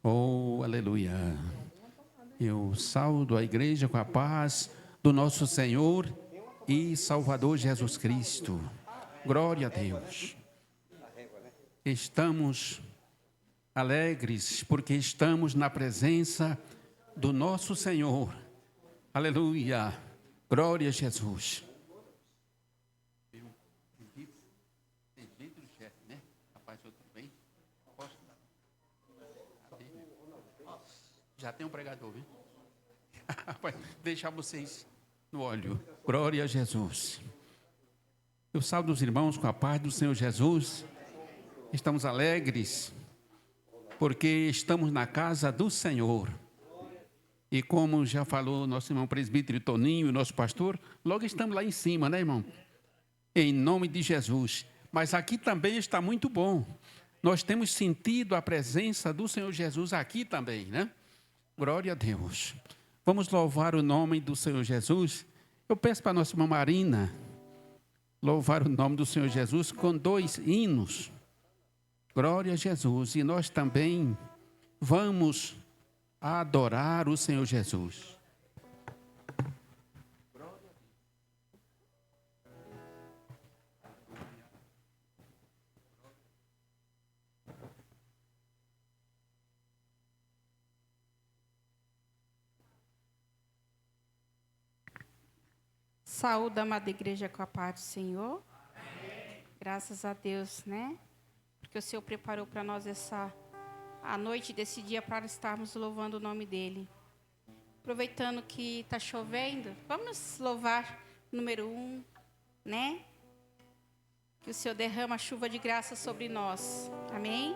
Oh, aleluia. Eu saúdo a igreja com a paz do nosso Senhor e Salvador Jesus Cristo. Glória a Deus. Estamos alegres porque estamos na presença do nosso Senhor. Aleluia. Glória a Jesus. Já tem um pregador, viu? Deixar vocês no óleo. Glória a Jesus. Eu saúdo os irmãos com a paz do Senhor Jesus. Estamos alegres porque estamos na casa do Senhor. E como já falou nosso irmão presbítero Toninho e nosso pastor, logo estamos lá em cima, né, irmão? Em nome de Jesus. Mas aqui também está muito bom. Nós temos sentido a presença do Senhor Jesus aqui também, né? Glória a Deus. Vamos louvar o nome do Senhor Jesus. Eu peço para a nossa irmã Marina louvar o nome do Senhor Jesus com 2 hinos. Glória a Jesus. E nós também vamos adorar o Senhor Jesus. Saúde, amada igreja, com a paz do Senhor. Amém. Graças a Deus, né? Porque o Senhor preparou para nós a noite desse dia para estarmos louvando o nome dEle. Aproveitando que está chovendo, vamos louvar o número 1, né? Que o Senhor derrama a chuva de graça sobre nós. Amém?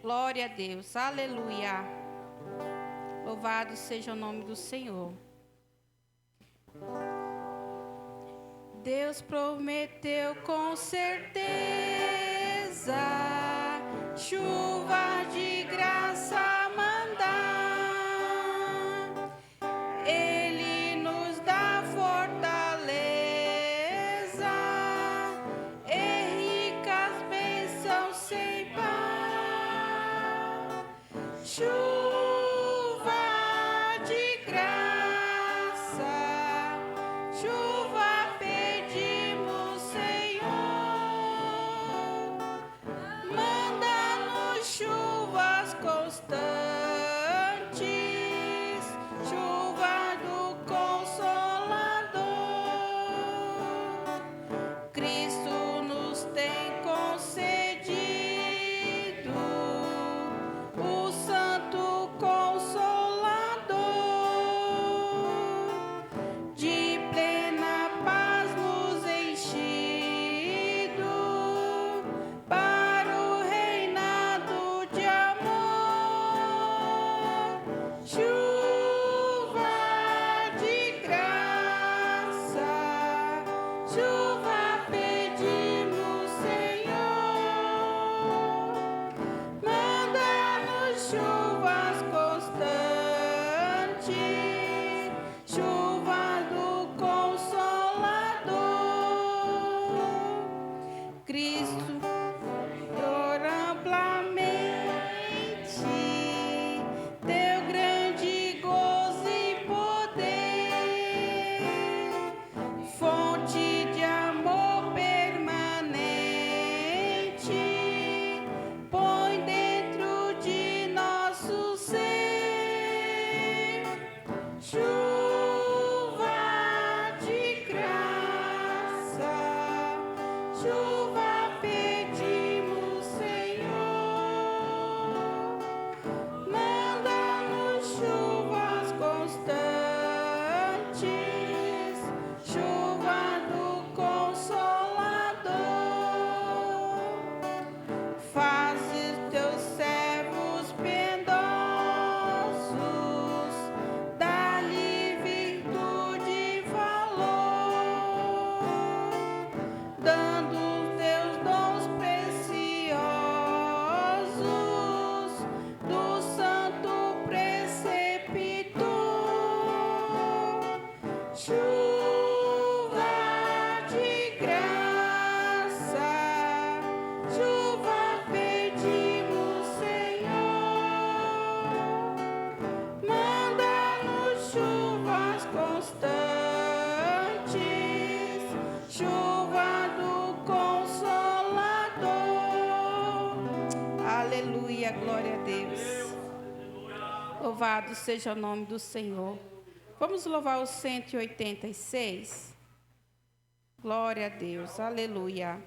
Glória a Deus. Aleluia. Louvado seja o nome do Senhor. Deus prometeu com certeza chuva de graça mandar. Ele nos dá fortaleza e ricas bênçãos sem par. Chuva de graça, chuva pedimos, Senhor. Aleluia, glória a Deus. Louvado seja o nome do Senhor. Vamos louvar o 186. Glória a Deus, aleluia.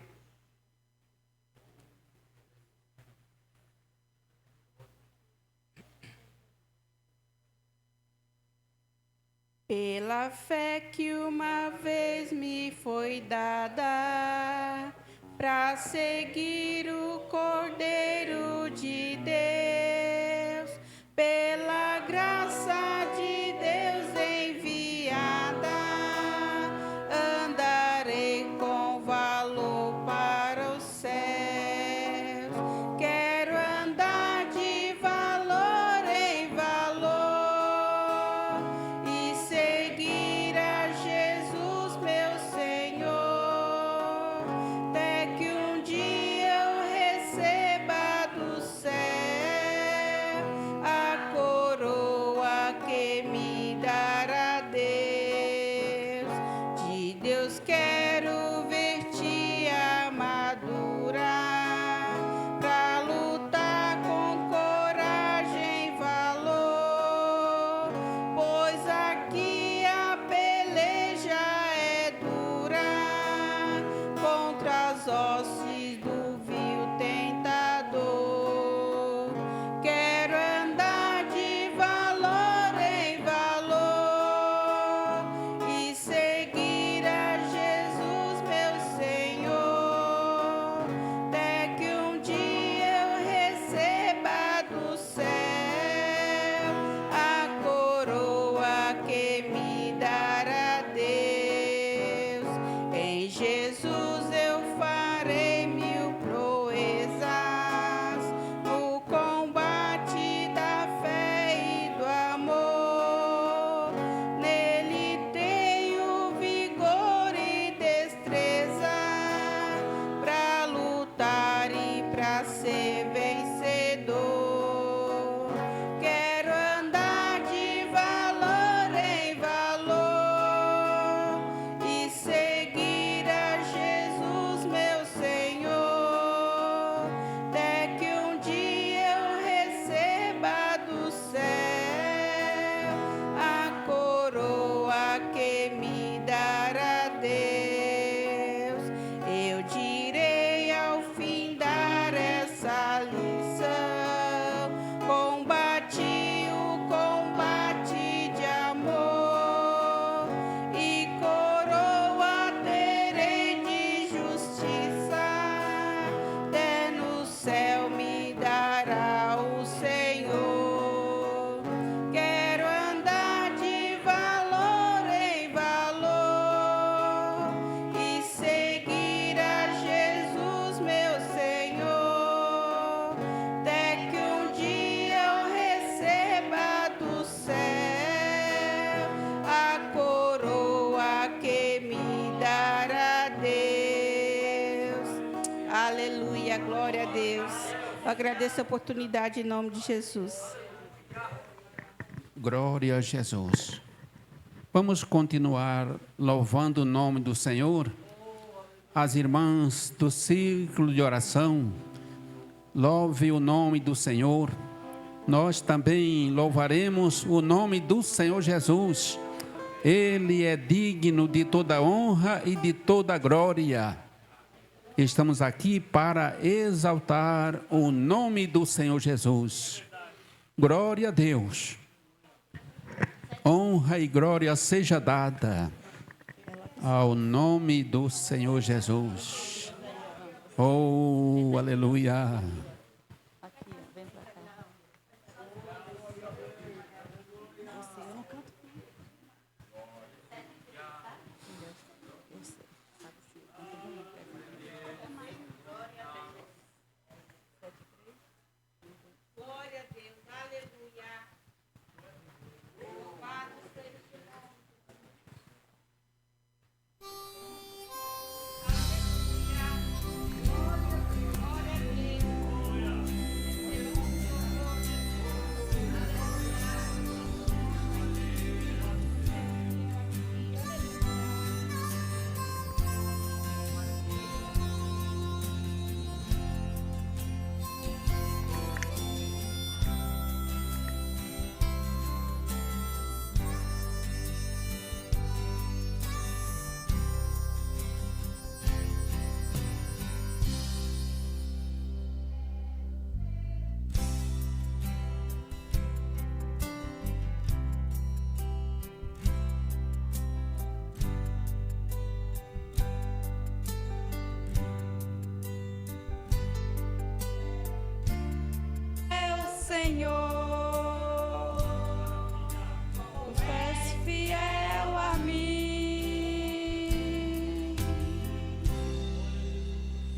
Pela fé que uma vez me foi dada, para seguir o Cordeiro de Deus, pela graça de Deus enviada, andarei com valor para os céus. Quero andar de valor em valor e seguir a Jesus, meu Senhor, até que um dia eu receba do céu a coroa que me dará Deus. De Deus quero vestir a armadura pra lutar com coragem e valor, pois aqui a peleja é dura contra as hostes do vil tentador. Quero andar de valor em valor e seguir a Jesus, meu Senhor, até que um dia eu receba do céu a coroa que me dará Deus. Em Jesus eu farei mil proezas no combate da fé e do amor. Nele tenho vigor e destreza para lutar e para ser vencedor. Quero andar de valor em valor e seguir a Jesus, meu Senhor, até que um dia eu receba do céu a coroa que me dará Deus. Eu direi ao fim dar essa lição: combati o combate de amor e coroa terei de justiça, até no céu me dará o Senhor. Quero andar de valor em valor e seguir a Jesus, meu Senhor, até que um dia eu receba do céu a coroa que me dará Deus. Aleluia, glória a Deus. Eu agradeço a oportunidade em nome de Jesus. Glória a Jesus. Vamos continuar louvando o nome do Senhor. As irmãs do círculo de oração, louve o nome do Senhor. Nós também louvaremos o nome do Senhor Jesus. Ele é digno de toda honra e de toda glória. Estamos aqui para exaltar o nome do Senhor Jesus. Glória a Deus. Honra e glória seja dada ao nome do Senhor Jesus. Oh, aleluia. Glória a Deus, aleluia. Louvado seja o nome. Aleluia. Glória a Deus. Senhor, tu és fiel a mim.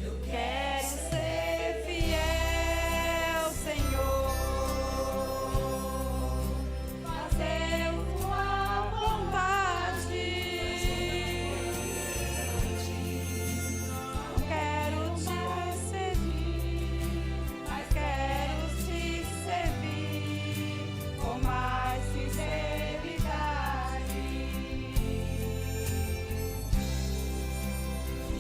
Eu quero ser fiel, Senhor, fazer tua vontade. Não quero te receber, mas quero te servir com mais sinceridade.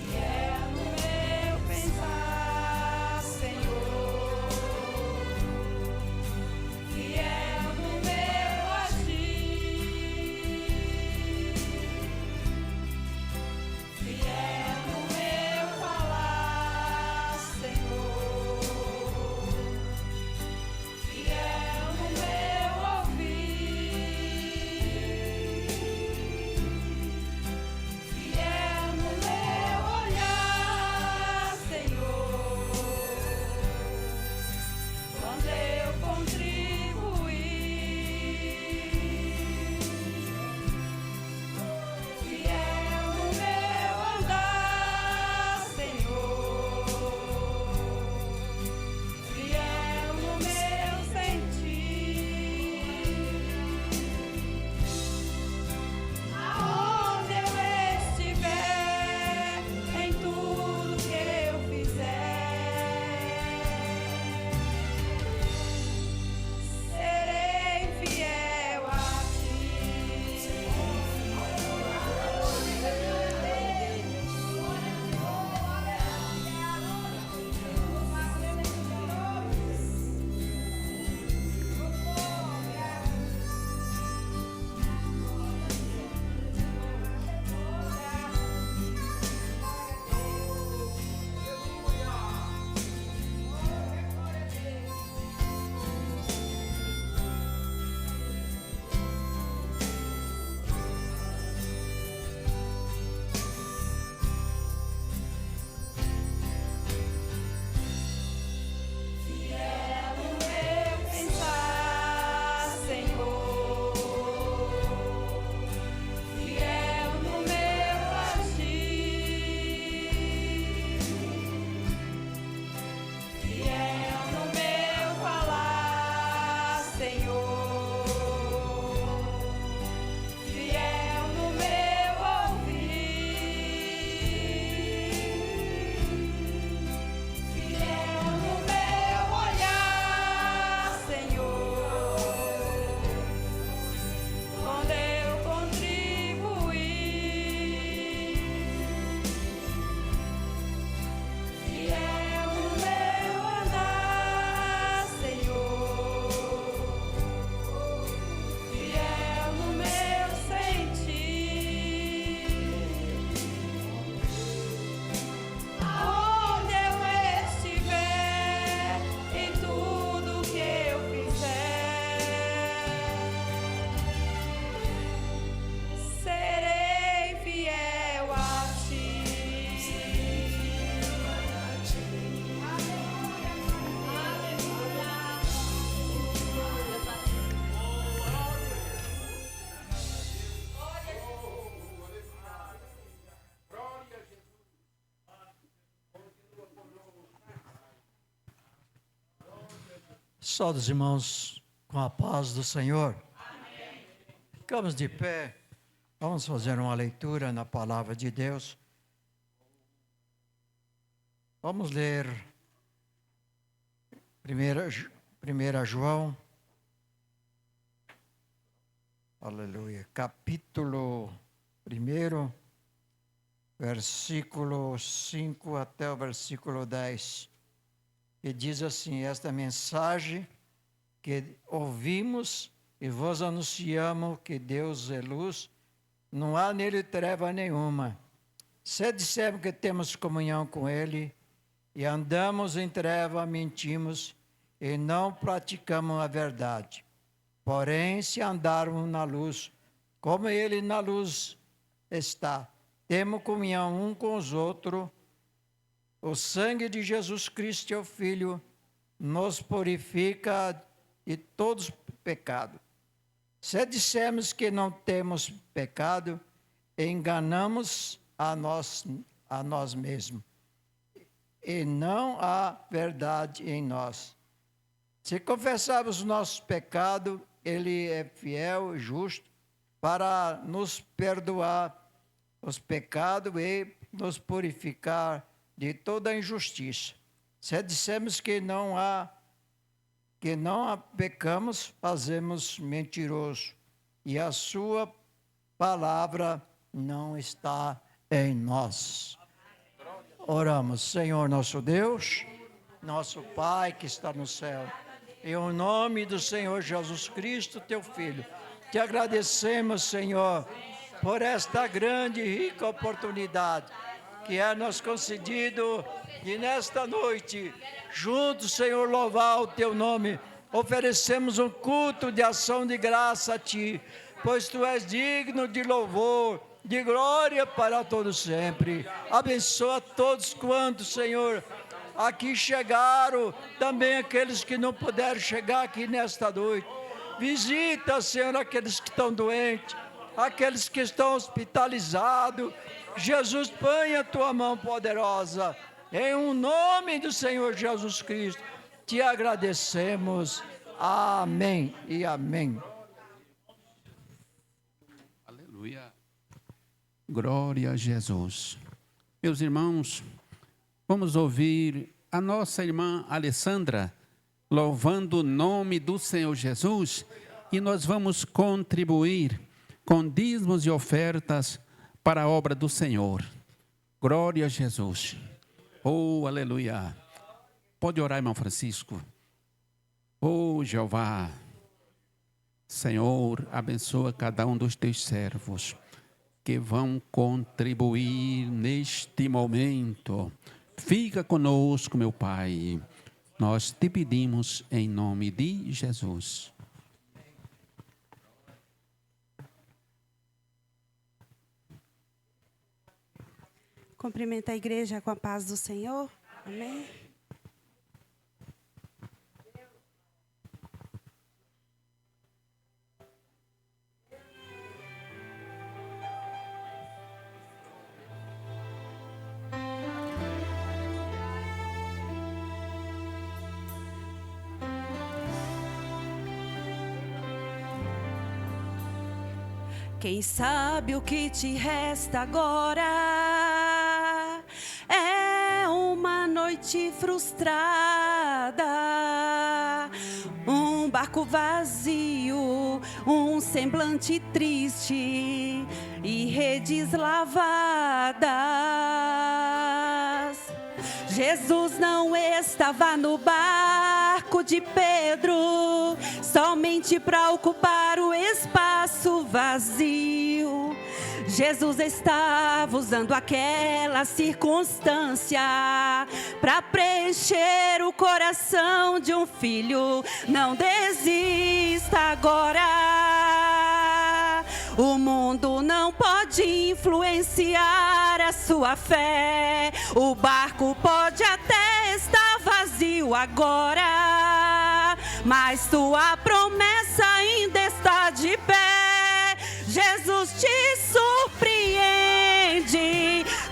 Fiel no meu pensar, Senhor, fiel no meu agir, fiel no meu falar, Senhor, fiel no meu ouvir, fiel no meu olhar, Senhor, quando eu contribuir, fiel no meu andar, Senhor, fiel no meu sentir, aonde eu estiver, em tudo que eu fizer, serei fiel a ti. Fiel no meu pensar, Senhor, fiel no meu agir, fiel no meu falar, Senhor, fiel no meu ouvir, fiel no meu olhar, Senhor, quando eu contribuir, fiel no meu andar, Senhor, fiel no meu sentir, aonde eu estiver, em tudo que eu fizer, serei fiel a ti. Saúde os irmãos com a paz do Senhor. Ficamos de pé. Vamos fazer uma leitura na palavra de Deus. Vamos ler 1 João, aleluia, capítulo 1, versículo 5 até o versículo 10. E diz assim: esta mensagem que ouvimos e vos anunciamos, que Deus é luz, não há nele treva nenhuma. Se dissermos que temos comunhão com ele e andamos em treva, mentimos e não praticamos a verdade. Porém, se andarmos na luz, como ele na luz está, temos comunhão um com os outros. O sangue de Jesus Cristo, o Filho, nos purifica de todos os pecados. Se dissermos que não temos pecado, enganamos a nós mesmos, e não há verdade em nós. Se confessarmos os nossos pecados, Ele é fiel e justo para nos perdoar os pecados e nos purificar de toda injustiça. Se dissermos que não pecamos, fazemos mentiroso, e a sua palavra não está em nós. Oramos. Senhor nosso Deus, nosso Pai que está no céu, em nome do Senhor Jesus Cristo, teu Filho, te agradecemos, Senhor, por esta grande e rica oportunidade que é nos concedido, e nesta noite, juntos, Senhor, louvar o teu nome, oferecemos um culto de ação de graça a ti, pois tu és digno de louvor, de glória para todos sempre. Abençoa todos quantos, Senhor, aqui chegaram, também aqueles que não puderam chegar aqui nesta noite. Visita, Senhor, aqueles que estão doentes, aqueles que estão hospitalizados. Jesus, põe a tua mão poderosa, em um nome do Senhor Jesus Cristo, te agradecemos. Amém e amém. Aleluia. Glória a Jesus. Meus irmãos, vamos ouvir a nossa irmã Alessandra louvando o nome do Senhor Jesus, e nós vamos contribuir com dízimos e ofertas para a obra do Senhor. Glória a Jesus. Oh, aleluia. Pode orar, irmão Francisco. Oh, Jeová, Senhor, abençoa cada um dos teus servos que vão contribuir neste momento. Fica conosco, meu Pai. Nós te pedimos em nome de Jesus. Cumprimento a igreja com a paz do Senhor. Amém. Quem sabe o que te resta agora é uma noite frustrada, um barco vazio, um semblante triste e redes lavadas. Jesus não estava no barco de Pedro somente para ocupar o espaço vazio. Jesus estava usando aquela circunstância para preencher o coração de um filho. Não desista agora. O mundo não pode influenciar a sua fé. O barco pode até estar vazio agora, mas tua promessa ainda está de pé. Jesus te surpreende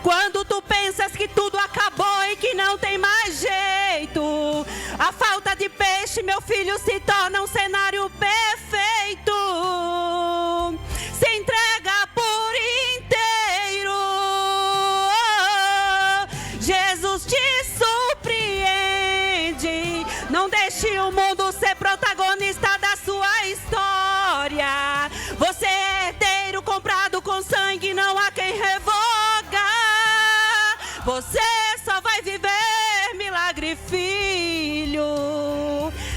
quando tu pensas que tudo acabou e que não tem mais jeito. A falta de peixe, meu filho, se torna um cenário perfeito. Se entrega por inteiro. Jesus te surpreende. Não deixe o mundo ser protagonista da sua história. Você é herdeiro comprado com sangue, não há quem revoga. Você só vai viver milagre, filho,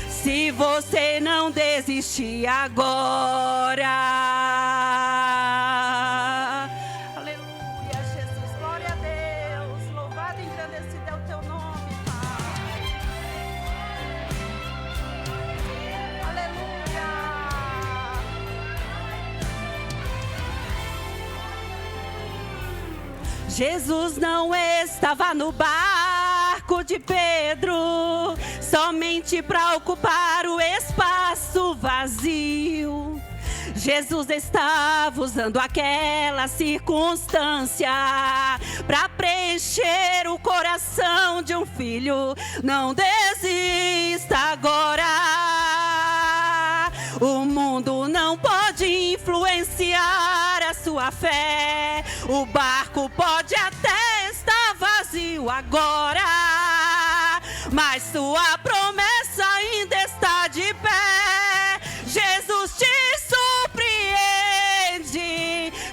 se você não desistir agora. Aleluia, Jesus, glória a Deus. Louvado e engrandecido é o teu nome, Pai. Aleluia. Jesus não estava no barco de Pedro somente para ocupar o espaço vazio. Jesus estava usando aquela circunstância para preencher o coração de um filho. Não desista agora. O mundo não pode influenciar a sua fé. O barco pode até estar vazio agora, mas sua promessa ainda está de pé. Jesus te surpreende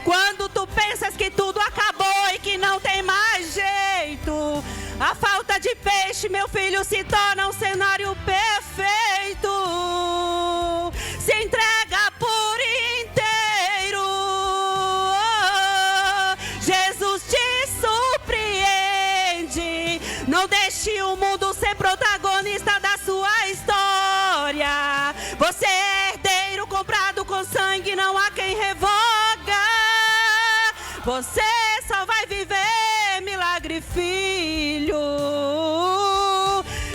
quando tu pensas que tudo acabou e que não tem mais jeito. A falta de peixe, meu filho, se torna um cenário perfeito. Se entrega por inteiro. Jesus te surpreende. Não deixe o mundo ser protagonista da sua história. Você é herdeiro comprado com sangue, não há quem revoga. Você só vai viver milagre, filho.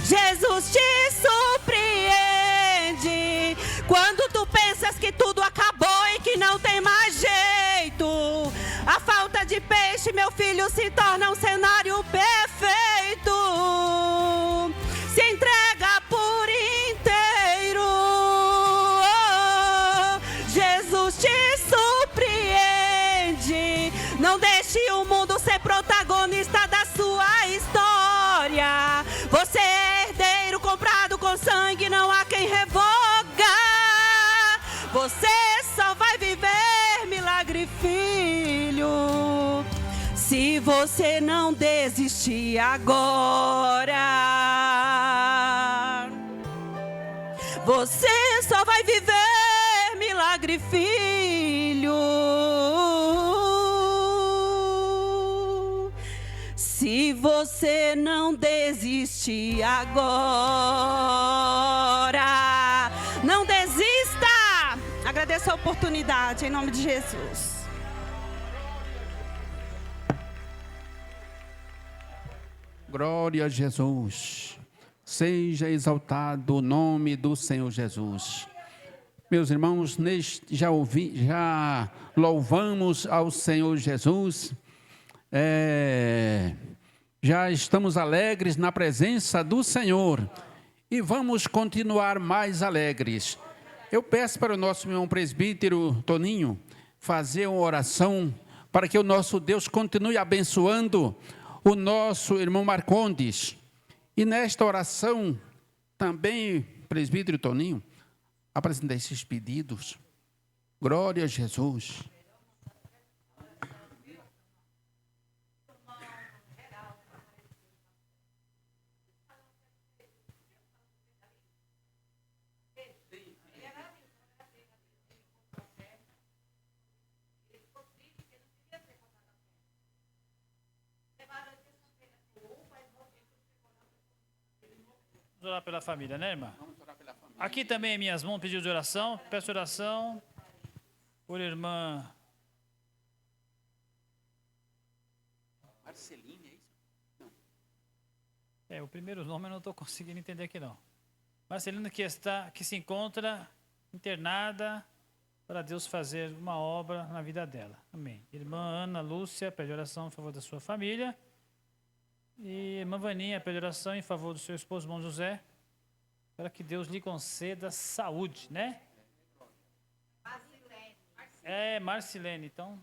Jesus te surpreende quando tu pensas que tudo acabou e que não tem mais jeito. A falta de peixe, meu filho, se torna um cenário perfeito. Se entrega por inteiro. Jesus te surpreende. Não deixe o mundo ser protagonista da sua história. Você é herdeiro comprado com sangue, não há quem revoga. Você só vai viver milagre, filho, se você não desistir agora. Você só vai viver milagre, filho, se você não desistir agora. Não desista. Agradeço a oportunidade, em nome de Jesus. Glória a Jesus. Seja exaltado o nome do Senhor Jesus. Meus irmãos, já louvamos ao Senhor Jesus. Já estamos alegres na presença do Senhor e vamos continuar mais alegres. Eu peço para o nosso irmão presbítero Toninho fazer uma oração para que o nosso Deus continue abençoando o nosso irmão Marcondes. E nesta oração também, presbítero Toninho, apresentar esses pedidos. Glória a Jesus. Vamos orar pela família, né, irmã? Aqui também em minhas mãos, pedido de oração. Peço oração por irmã Marcelinha, é isso? Não. o primeiro nome eu não estou conseguindo entender aqui não. Marcelina que se encontra internada para Deus fazer uma obra na vida dela. Amém. Irmã Ana Lúcia, pede oração em favor da sua família. E irmã Vaninha, pede oração em favor do seu esposo, irmão José, para que Deus lhe conceda saúde, né? Marcilene, então.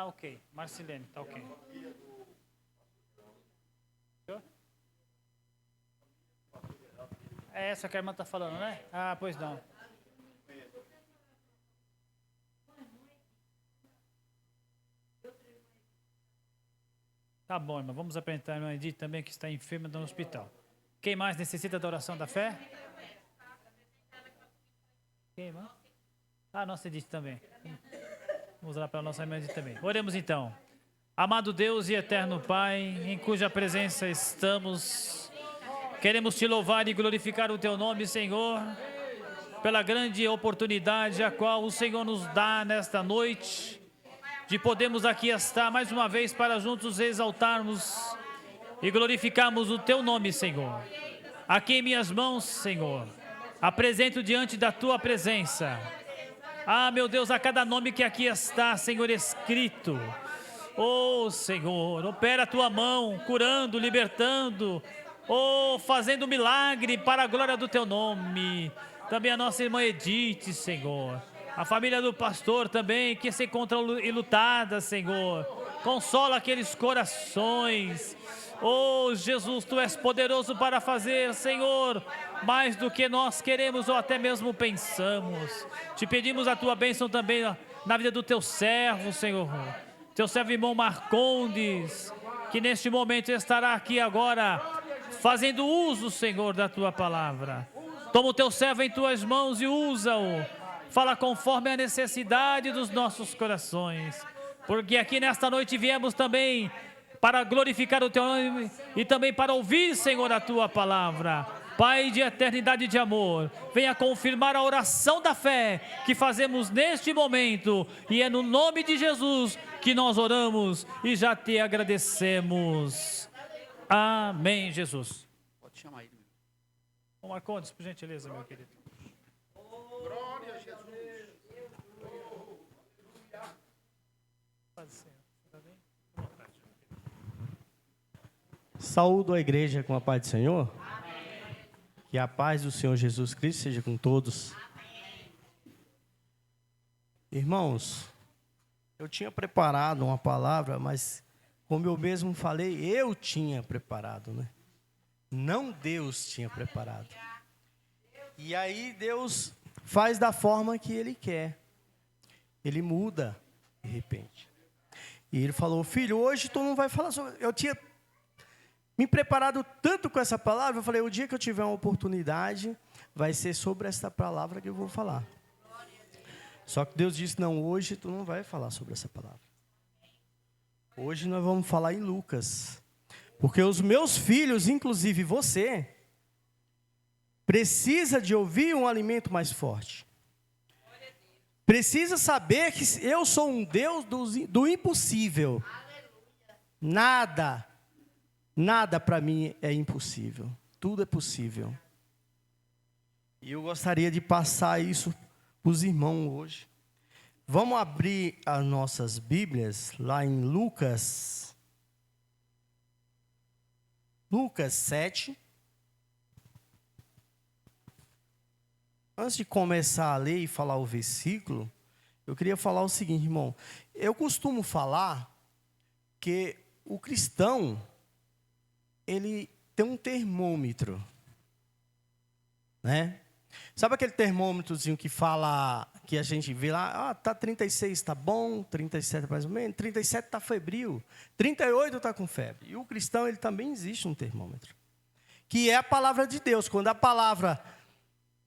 Ok. Marcilene, tá ok. É essa que a irmã está falando, né? Pois não. Tá bom, irmã. Vamos apresentar a irmã Edith também, que está enferma no hospital. Quem mais necessita da oração da fé? Quem, irmã? Nossa Edith também. Vamos orar para a nossa irmã Edith também. Oremos então. Amado Deus e eterno Pai, em cuja presença estamos, queremos te louvar e glorificar o teu nome, Senhor, pela grande oportunidade a qual o Senhor nos dá nesta noite, de podermos aqui estar mais uma vez para juntos exaltarmos e glorificarmos o Teu nome, Senhor. Aqui em minhas mãos, Senhor, apresento diante da Tua presença. Ah, meu Deus, a cada nome que aqui está, Senhor, escrito. Oh, Senhor, opera a Tua mão, curando, libertando, oh, fazendo milagre para a glória do Teu nome. Também a nossa irmã Edith, Senhor. A família do pastor também, que se encontra enlutada, Senhor. Consola aqueles corações. Oh, Jesus, Tu és poderoso para fazer, Senhor, mais do que nós queremos ou até mesmo pensamos. Te pedimos a Tua bênção também na vida do Teu servo, Senhor. Teu servo irmão Marcondes, que neste momento estará aqui agora, fazendo uso, Senhor, da Tua palavra. Toma o Teu servo em Tuas mãos e usa-o. Fala conforme a necessidade dos nossos corações. Porque aqui nesta noite viemos também para glorificar o Teu nome e também para ouvir, Senhor, a Tua palavra. Pai de eternidade e de amor, venha confirmar a oração da fé que fazemos neste momento. E é no nome de Jesus que nós oramos e já Te agradecemos. Amém, Jesus. Pode chamar ele. Ô Marcondes, por gentileza, meu querido. Glória a Jesus. Saúdo a igreja com a paz do Senhor. Que a paz do Senhor Jesus Cristo seja com todos. Irmãos, eu tinha preparado uma palavra, mas como eu mesmo falei, eu tinha preparado, né? Não Deus tinha preparado. E aí Deus faz da forma que Ele quer. Ele muda de repente. E Ele falou: filho, hoje tu não vai falar sobre... Eu tinha me preparado tanto com essa palavra, eu falei, o dia que eu tiver uma oportunidade, vai ser sobre essa palavra que eu vou falar. Só que Deus disse, não, hoje tu não vai falar sobre essa palavra. Hoje nós vamos falar em Lucas. Porque os meus filhos, inclusive você, precisa de ouvir um alimento mais forte. Precisa saber que eu sou um Deus do impossível. Nada para mim é impossível. Tudo é possível. E eu gostaria de passar isso para os irmãos hoje. Vamos abrir as nossas Bíblias lá em Lucas. Lucas 7. Antes de começar a ler e falar o versículo, eu queria falar o seguinte, irmão. Eu costumo falar que o cristão, ele tem um termômetro, né? Sabe aquele termômetrozinho que fala, que a gente vê lá, tá 36, tá bom, 37 mais ou menos, 37 tá febril, 38 tá com febre. E o cristão, ele também existe um termômetro, que é a palavra de Deus. Quando a palavra,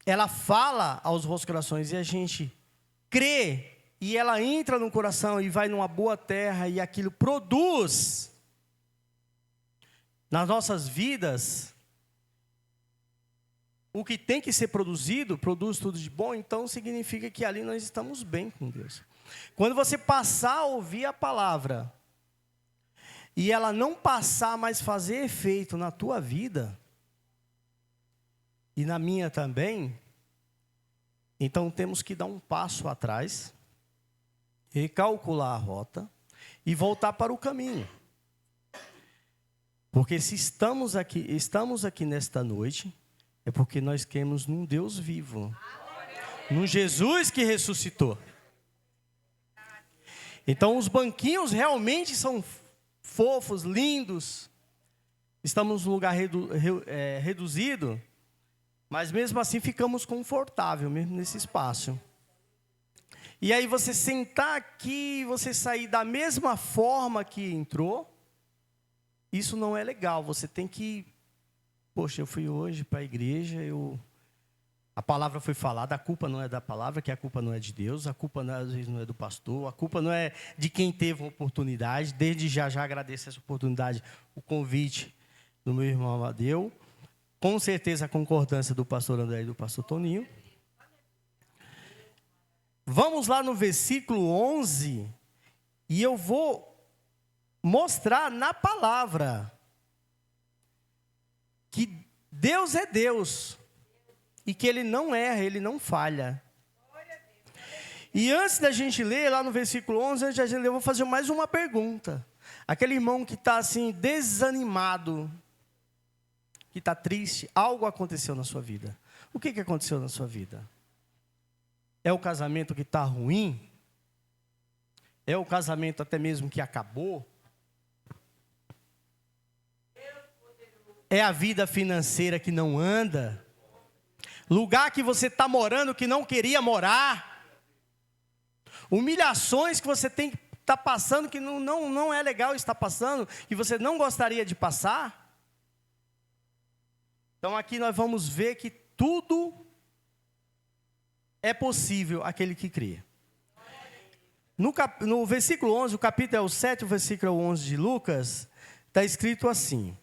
ela fala aos vossos corações e a gente crê, e ela entra no coração e vai numa boa terra e aquilo produz nas nossas vidas o que tem que ser produzido, produz tudo de bom, então significa que ali nós estamos bem com Deus. Quando você passar a ouvir a palavra e ela não passar mais fazer efeito na tua vida e na minha também, então temos que dar um passo atrás, recalcular a rota e voltar para o caminho. Porque se estamos aqui nesta noite, é porque nós cremos num Deus vivo, num Jesus que ressuscitou. Então os banquinhos realmente são fofos, lindos. Estamos num lugar reduzido, mas mesmo assim ficamos confortáveis mesmo nesse espaço. E aí você sentar aqui, você sair da mesma forma que entrou, isso não é legal. Você tem que... Poxa, eu fui hoje para a igreja, a palavra foi falada, a culpa não é da palavra, que a culpa não é de Deus, a culpa às vezes não é do pastor, a culpa não é de quem teve uma oportunidade. Desde já agradeço essa oportunidade, o convite do meu irmão Amadeu, com certeza a concordância do pastor André e do pastor Toninho. Vamos lá no versículo 11, e eu vou mostrar na palavra que Deus é Deus e que Ele não erra, Ele não falha. E antes da gente ler, lá no versículo 11, antes da gente ler, eu vou fazer mais uma pergunta. Aquele irmão que está assim, desanimado, que está triste, algo aconteceu na sua vida. O que aconteceu na sua vida? É o casamento que está ruim? É o casamento até mesmo que acabou? É a vida financeira que não anda? Lugar que você está morando que não queria morar? Humilhações que você tem que estar passando que não é legal estar passando, que você não gostaria de passar? Então aqui nós vamos ver que tudo é possível aquele que crê. No versículo 11, o capítulo é o 7, o versículo 11 de Lucas, está escrito assim.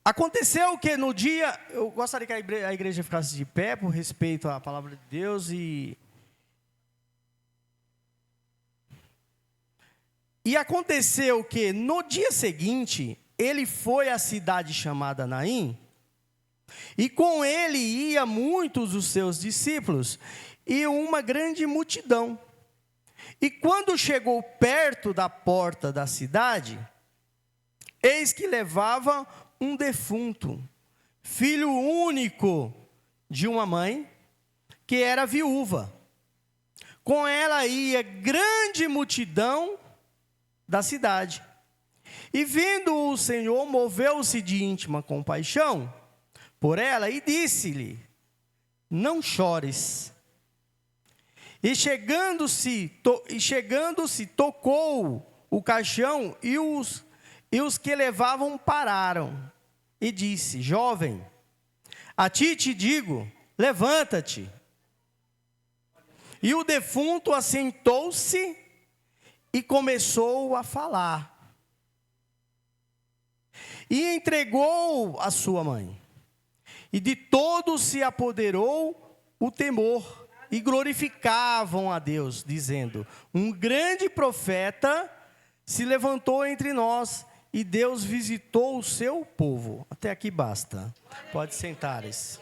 Aconteceu que no dia, eu gostaria que a igreja ficasse de pé por respeito à palavra de Deus E aconteceu que no dia seguinte, ele foi à cidade chamada Naim, e com ele ia muitos dos seus discípulos, e uma grande multidão. E quando chegou perto da porta da cidade, eis que levava um defunto, filho único de uma mãe, que era viúva. Com ela ia grande multidão da cidade. E vendo o Senhor, moveu-se de íntima compaixão por ela e disse-lhe: não chores. E chegando-se, tocou o caixão e os que levavam pararam. E disse: jovem, a ti te digo, levanta-te. E o defunto assentou-se e começou a falar. E entregou a sua mãe. E de todos se apoderou o temor. E glorificavam a Deus, dizendo: um grande profeta se levantou entre nós, e Deus visitou o seu povo. Até aqui basta. Pode sentar-se.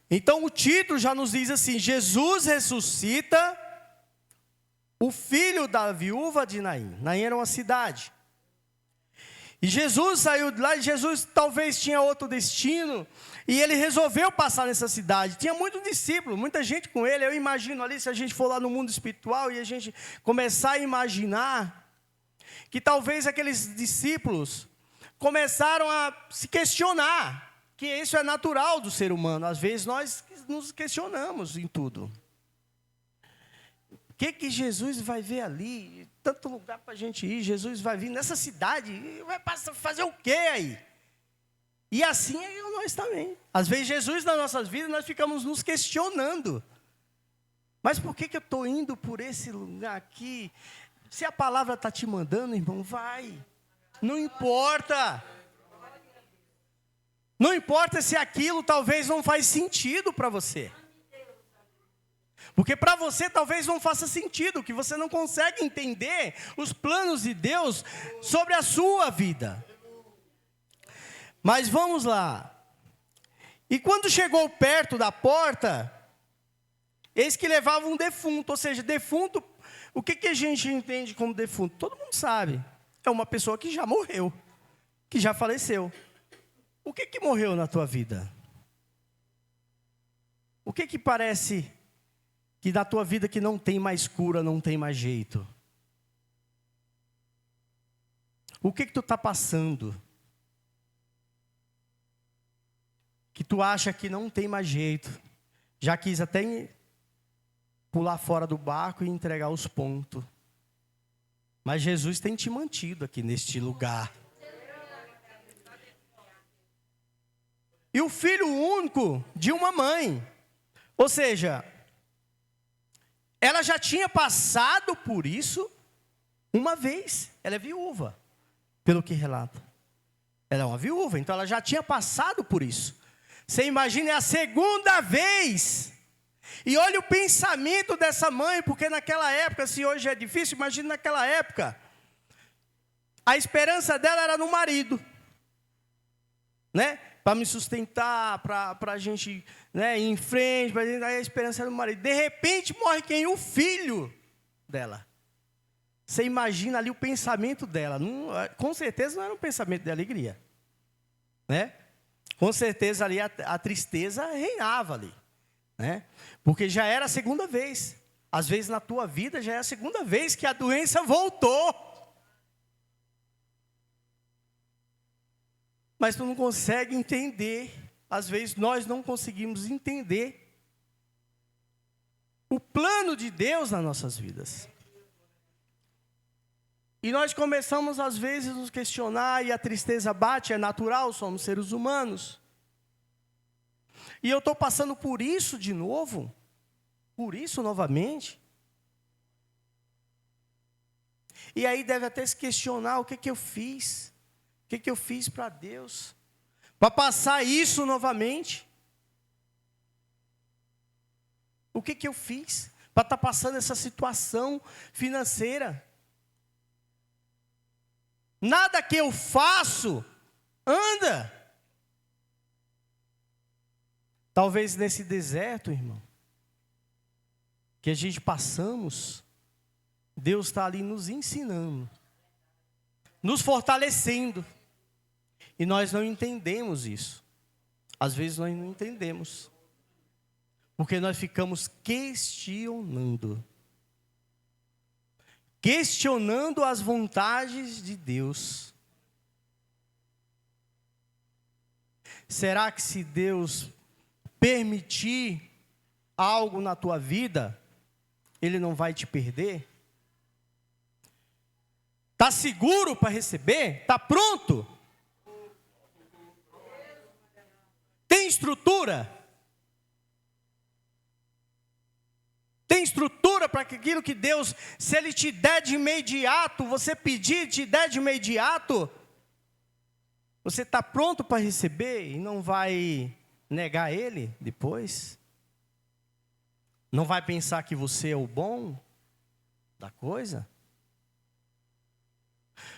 Então o título já nos diz assim: Jesus ressuscita o filho da viúva de Naim. Naim era uma cidade. E Jesus saiu de lá, e Jesus talvez tinha outro destino, e ele resolveu passar nessa cidade. Tinha muito discípulo, muita gente com ele. Eu imagino ali, se a gente for lá no mundo espiritual, e a gente começar a imaginar, que talvez aqueles discípulos começaram a se questionar, que isso é natural do ser humano. Às vezes nós nos questionamos em tudo. O que Jesus vai ver ali? Tanto lugar para a gente ir. Jesus vai vir nessa cidade. Vai fazer o quê aí? E assim é nós também. Às vezes Jesus nas nossas vidas nós ficamos nos questionando. Mas por que eu estou indo por esse lugar aqui? Se a palavra está te mandando, irmão, vai. Não importa. Não importa se aquilo talvez não faz sentido para você. Porque para você talvez não faça sentido, que você não consegue entender os planos de Deus sobre a sua vida. Mas vamos lá. E quando chegou perto da porta, eis que levava um defunto. Ou seja, defunto, o que a gente entende como defunto? Todo mundo sabe. É uma pessoa que já morreu, que já faleceu. O que morreu na tua vida? O que parece que na tua vida que não tem mais cura, não tem mais jeito? O que tu está passando? Que tu acha que não tem mais jeito. Já quis até pular fora do barco e entregar os pontos. Mas Jesus tem te mantido aqui neste lugar. E o filho único de uma mãe. Ou seja, ela já tinha passado por isso uma vez. Ela é viúva, pelo que relata. Ela é uma viúva, então ela já tinha passado por isso. Você imagina, é a segunda vez. E olha o pensamento dessa mãe, porque naquela época, se hoje é difícil, imagina naquela época. A esperança dela era no marido. né? Para me sustentar, para a gente, né, ir em frente, para a esperança do marido. De repente morre quem? O filho dela. Você imagina ali o pensamento dela. Não, com certeza não era um pensamento de alegria, né? Com certeza ali a tristeza reinava ali, né? Porque já era a segunda vez. Às vezes na tua vida já é a segunda vez que a doença voltou. Mas tu não consegue entender. Às vezes nós não conseguimos entender o plano de Deus nas nossas vidas. E nós começamos às vezes a nos questionar, e a tristeza bate, é natural, somos seres humanos. E eu estou passando por isso de novo, por isso novamente. E aí deve até se questionar: o que eu fiz? O que eu fiz para Deus? Para passar isso novamente? O que eu fiz para estar passando essa situação financeira? Nada que eu faço anda. Talvez nesse deserto, irmão, que a gente passamos, Deus está ali nos ensinando, nos fortalecendo. E nós não entendemos isso. Às vezes nós não entendemos. Porque nós ficamos questionando. Questionando as vontades de Deus. Será que se Deus permitir algo na tua vida, Ele não vai te perder? Está seguro para receber? Está pronto? Tem estrutura? Tem estrutura para aquilo que Deus, se Ele te der de imediato, você pedir, te der de imediato, você está pronto para receber e não vai negar Ele depois? Não vai pensar que você é o bom da coisa?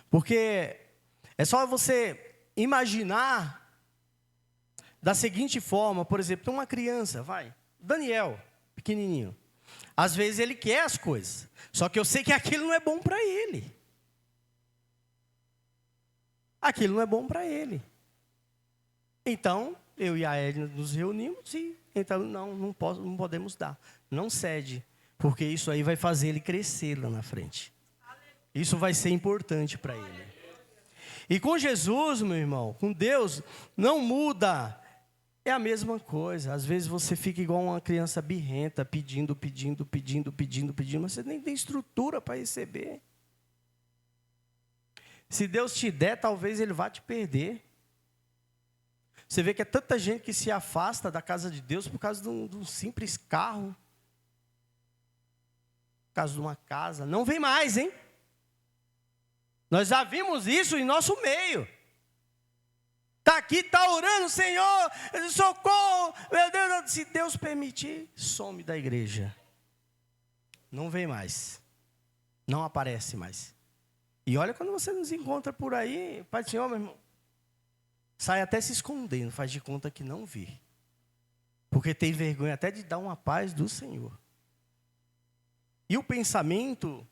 Porque é só você imaginar da seguinte forma: por exemplo, tem uma criança, Daniel, pequenininho. Às vezes ele quer as coisas, só que eu sei que aquilo não é bom para ele. Aquilo não é bom para ele. Então, eu e a Edna nos reunimos e então não podemos dar. Não cede, porque isso aí vai fazer ele crescer lá na frente. Isso vai ser importante para ele. E com Jesus, meu irmão, com Deus, não muda. É a mesma coisa. Às vezes você fica igual uma criança birrenta, pedindo, mas você nem tem estrutura para receber. Se Deus te der, talvez Ele vá te perder. Você vê que é tanta gente que se afasta da casa de Deus por causa de um simples carro. Por causa de uma casa. Não vem mais, hein? Nós já vimos isso em nosso meio. Está aqui, está orando: Senhor, socorro, meu Deus. Se Deus permitir, some da igreja. Não vem mais. Não aparece mais. E olha, quando você nos encontra por aí, Pai do Senhor, meu irmão, sai até se escondendo, faz de conta que não vi. Porque tem vergonha até de dar uma paz do Senhor. E o pensamento,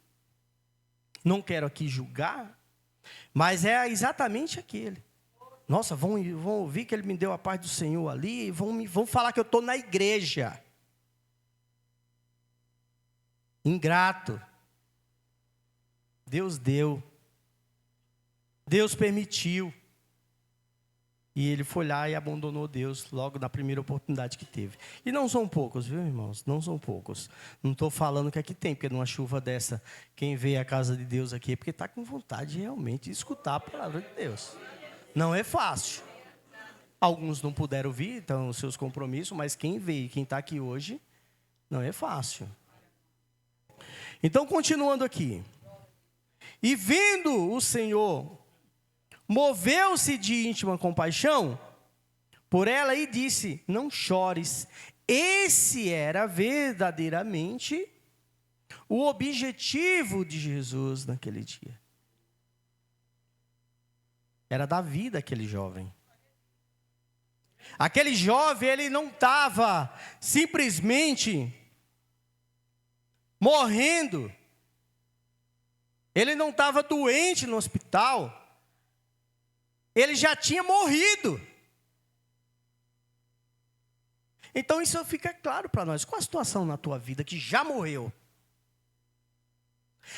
não quero aqui julgar, mas é exatamente aquele. Nossa, vão ouvir que ele me deu a paz do Senhor ali, e vão falar que eu estou na igreja. Ingrato. Deus deu. Deus permitiu. E ele foi lá e abandonou Deus logo na primeira oportunidade que teve. E não são poucos, viu, irmãos? Não são poucos. Não estou falando que aqui tem, porque numa chuva dessa, quem vê a casa de Deus aqui é porque está com vontade realmente de escutar a palavra de Deus. Não é fácil. Alguns não puderam vir, então os seus compromissos, mas quem veio, quem está aqui hoje, não é fácil. Então, continuando aqui. E vendo o Senhor, moveu-se de íntima compaixão por ela e disse: não chores. Esse era verdadeiramente o objetivo de Jesus naquele dia. Era dar vida àquele jovem. Aquele jovem, ele não estava simplesmente morrendo. Ele não estava doente no hospital. Ele já tinha morrido. Então isso fica claro para nós. Qual a situação na tua vida que já morreu?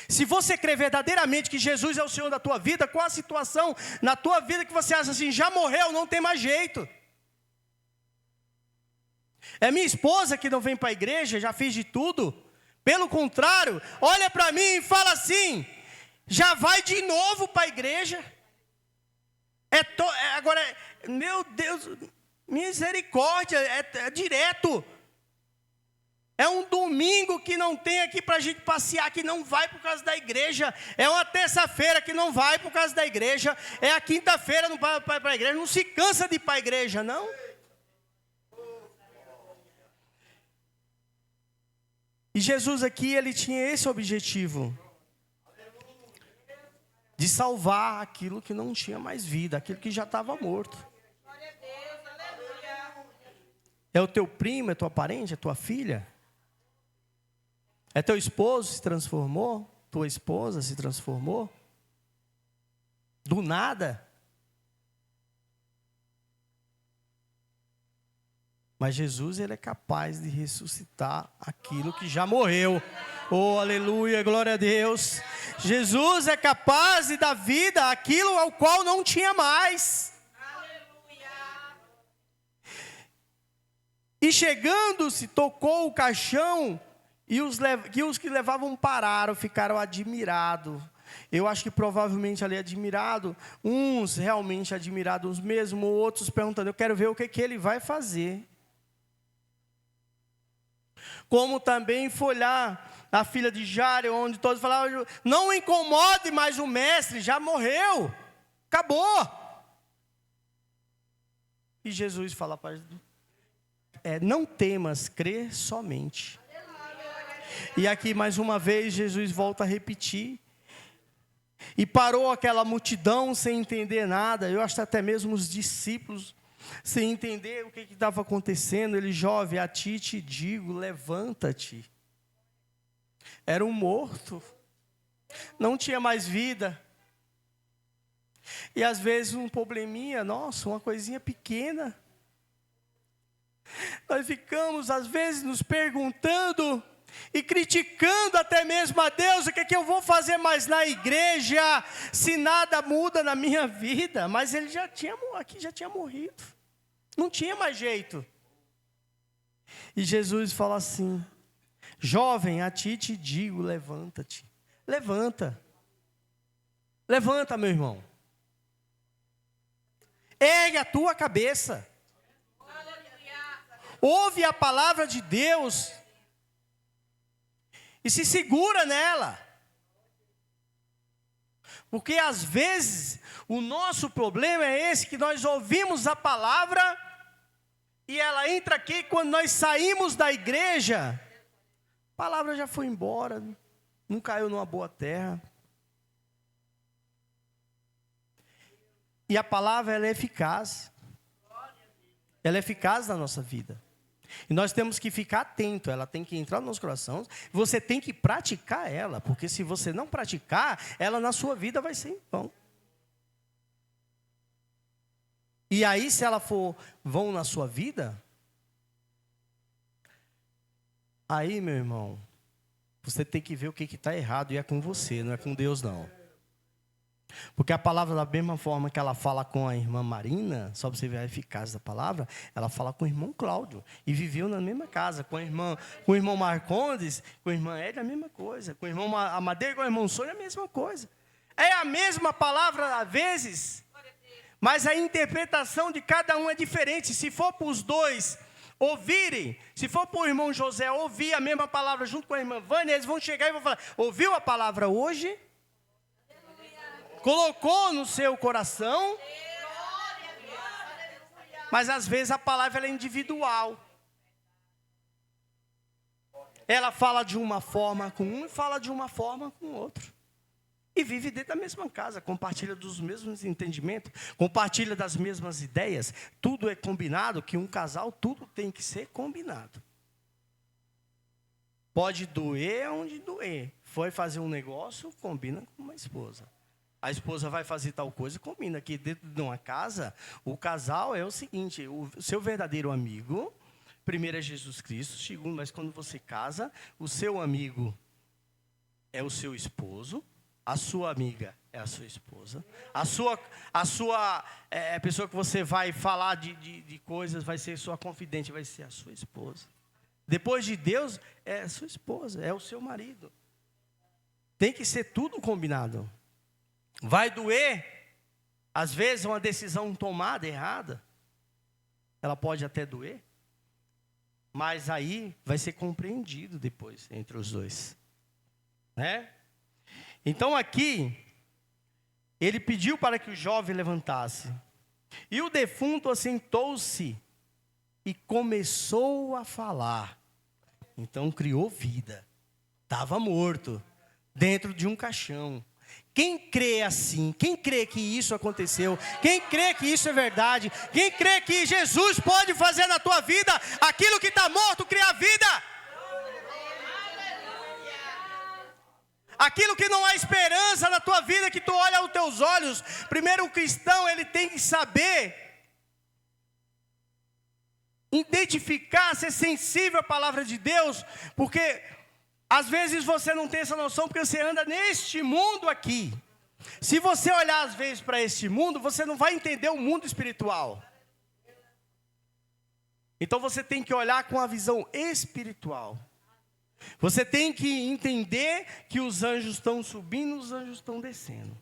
Se você crê verdadeiramente que Jesus é o Senhor da tua vida, qual a situação na tua vida que você acha assim, já morreu, não tem mais jeito? É minha esposa que não vem para a igreja, já fiz de tudo. Pelo contrário, olha para mim e fala assim, já vai de novo para a igreja. Agora, meu Deus, misericórdia, é direto. É um domingo que não tem aqui para a gente passear, que não vai por causa da igreja. É uma terça-feira que não vai por causa da igreja. É a quinta-feira não vai para a igreja. Não se cansa de ir para a igreja, não. E Jesus aqui, ele tinha esse objetivo. De salvar aquilo que não tinha mais vida, aquilo que já estava morto. É o teu primo, é tua parente, é tua filha? É teu esposo se transformou? Tua esposa se transformou? Do nada? Mas Jesus, ele é capaz de ressuscitar aquilo que já morreu. Oh, aleluia, glória a Deus. Jesus é capaz de dar vida àquilo ao qual não tinha mais. E chegando-se, tocou o caixão, e os que levavam pararam, ficaram admirados. Eu acho que provavelmente ali admirado, uns realmente admirados mesmo, outros perguntando, eu quero ver o que ele vai fazer. Como também foi lá a filha de Jairo, onde todos falavam, não incomode mais o mestre, já morreu, acabou. E Jesus fala para não temas, crê somente. E aqui mais uma vez Jesus volta a repetir. E parou aquela multidão sem entender nada. Eu acho que até mesmo os discípulos sem entender o que estava acontecendo. Ele, jovem, a ti te digo, levanta-te. Era um morto. Não tinha mais vida. E às vezes um probleminha, nossa, uma coisinha pequena. Nós ficamos às vezes nos perguntando e criticando até mesmo a Deus, o que é que eu vou fazer mais na igreja, se nada muda na minha vida. Mas ele já tinha morrido, não tinha mais jeito. E Jesus fala assim, jovem, a ti te digo, levanta-te. Levanta, meu irmão. Ergue a tua cabeça. Ouve a palavra de Deus e se segura nela. Porque às vezes o nosso problema é esse, que nós ouvimos a palavra e ela entra aqui, quando nós saímos da igreja, a palavra já foi embora, não caiu numa boa terra. E a palavra, ela é eficaz. Ela é eficaz na nossa vida. E nós temos que ficar atento, ela tem que entrar no nosso coração. Você tem que praticar ela, porque se você não praticar, ela na sua vida vai ser em vão. E aí, se ela for vão na sua vida, aí, meu irmão, você tem que ver o que está errado, e é com você, não é com Deus, não. Porque a palavra, da mesma forma que ela fala com a irmã Marina, só para você ver a eficácia da palavra, ela fala com o irmão Cláudio, e viveu na mesma casa, com o irmão Marcondes, com a irmã Edna, a mesma coisa, com o irmão Amadeira, com o irmão Sônia, a mesma coisa. É a mesma palavra às vezes, mas a interpretação de cada um é diferente. Se for para os dois ouvirem, se for para o irmão José ouvir a mesma palavra junto com a irmã Vânia, eles vão chegar e vão falar, ouviu a palavra hoje? Colocou no seu coração, mas às vezes a palavra ela é individual. Ela fala de uma forma com um e fala de uma forma com o outro. e vive dentro da mesma casa, compartilha dos mesmos entendimentos, compartilha das mesmas ideias, tudo é combinado, que um casal, tudo tem que ser combinado. Pode doer onde doer. Foi fazer um negócio, combina com uma esposa. A esposa vai fazer tal coisa, combina. Aqui dentro de uma casa, o casal é o seguinte, o seu verdadeiro amigo, primeiro é Jesus Cristo, segundo, mas quando você casa, o seu amigo é o seu esposo, a sua amiga é a sua esposa, a pessoa que você vai falar de coisas, vai ser sua confidente, vai ser a sua esposa. Depois de Deus, é a sua esposa, é o seu marido. Tem que ser tudo combinado. Vai doer, às vezes, uma decisão tomada errada. Ela pode até doer, mas aí vai ser compreendido depois entre os dois. Né? Então aqui, ele pediu para que o jovem levantasse. E o defunto assentou-se e começou a falar. Então criou vida. Estava morto, dentro de um caixão. Quem crê assim? Quem crê que isso aconteceu? Quem crê que isso é verdade? Quem crê que Jesus pode fazer na tua vida aquilo que está morto, criar vida? Aquilo que não há esperança na tua vida, que tu olha aos teus olhos. Primeiro, o cristão, ele tem que saber identificar, ser sensível à palavra de Deus, porque às vezes você não tem essa noção, porque você anda neste mundo aqui. Se você olhar às vezes para este mundo, você não vai entender o mundo espiritual. Então você tem que olhar com a visão espiritual. Você tem que entender que os anjos estão subindo, os anjos estão descendo.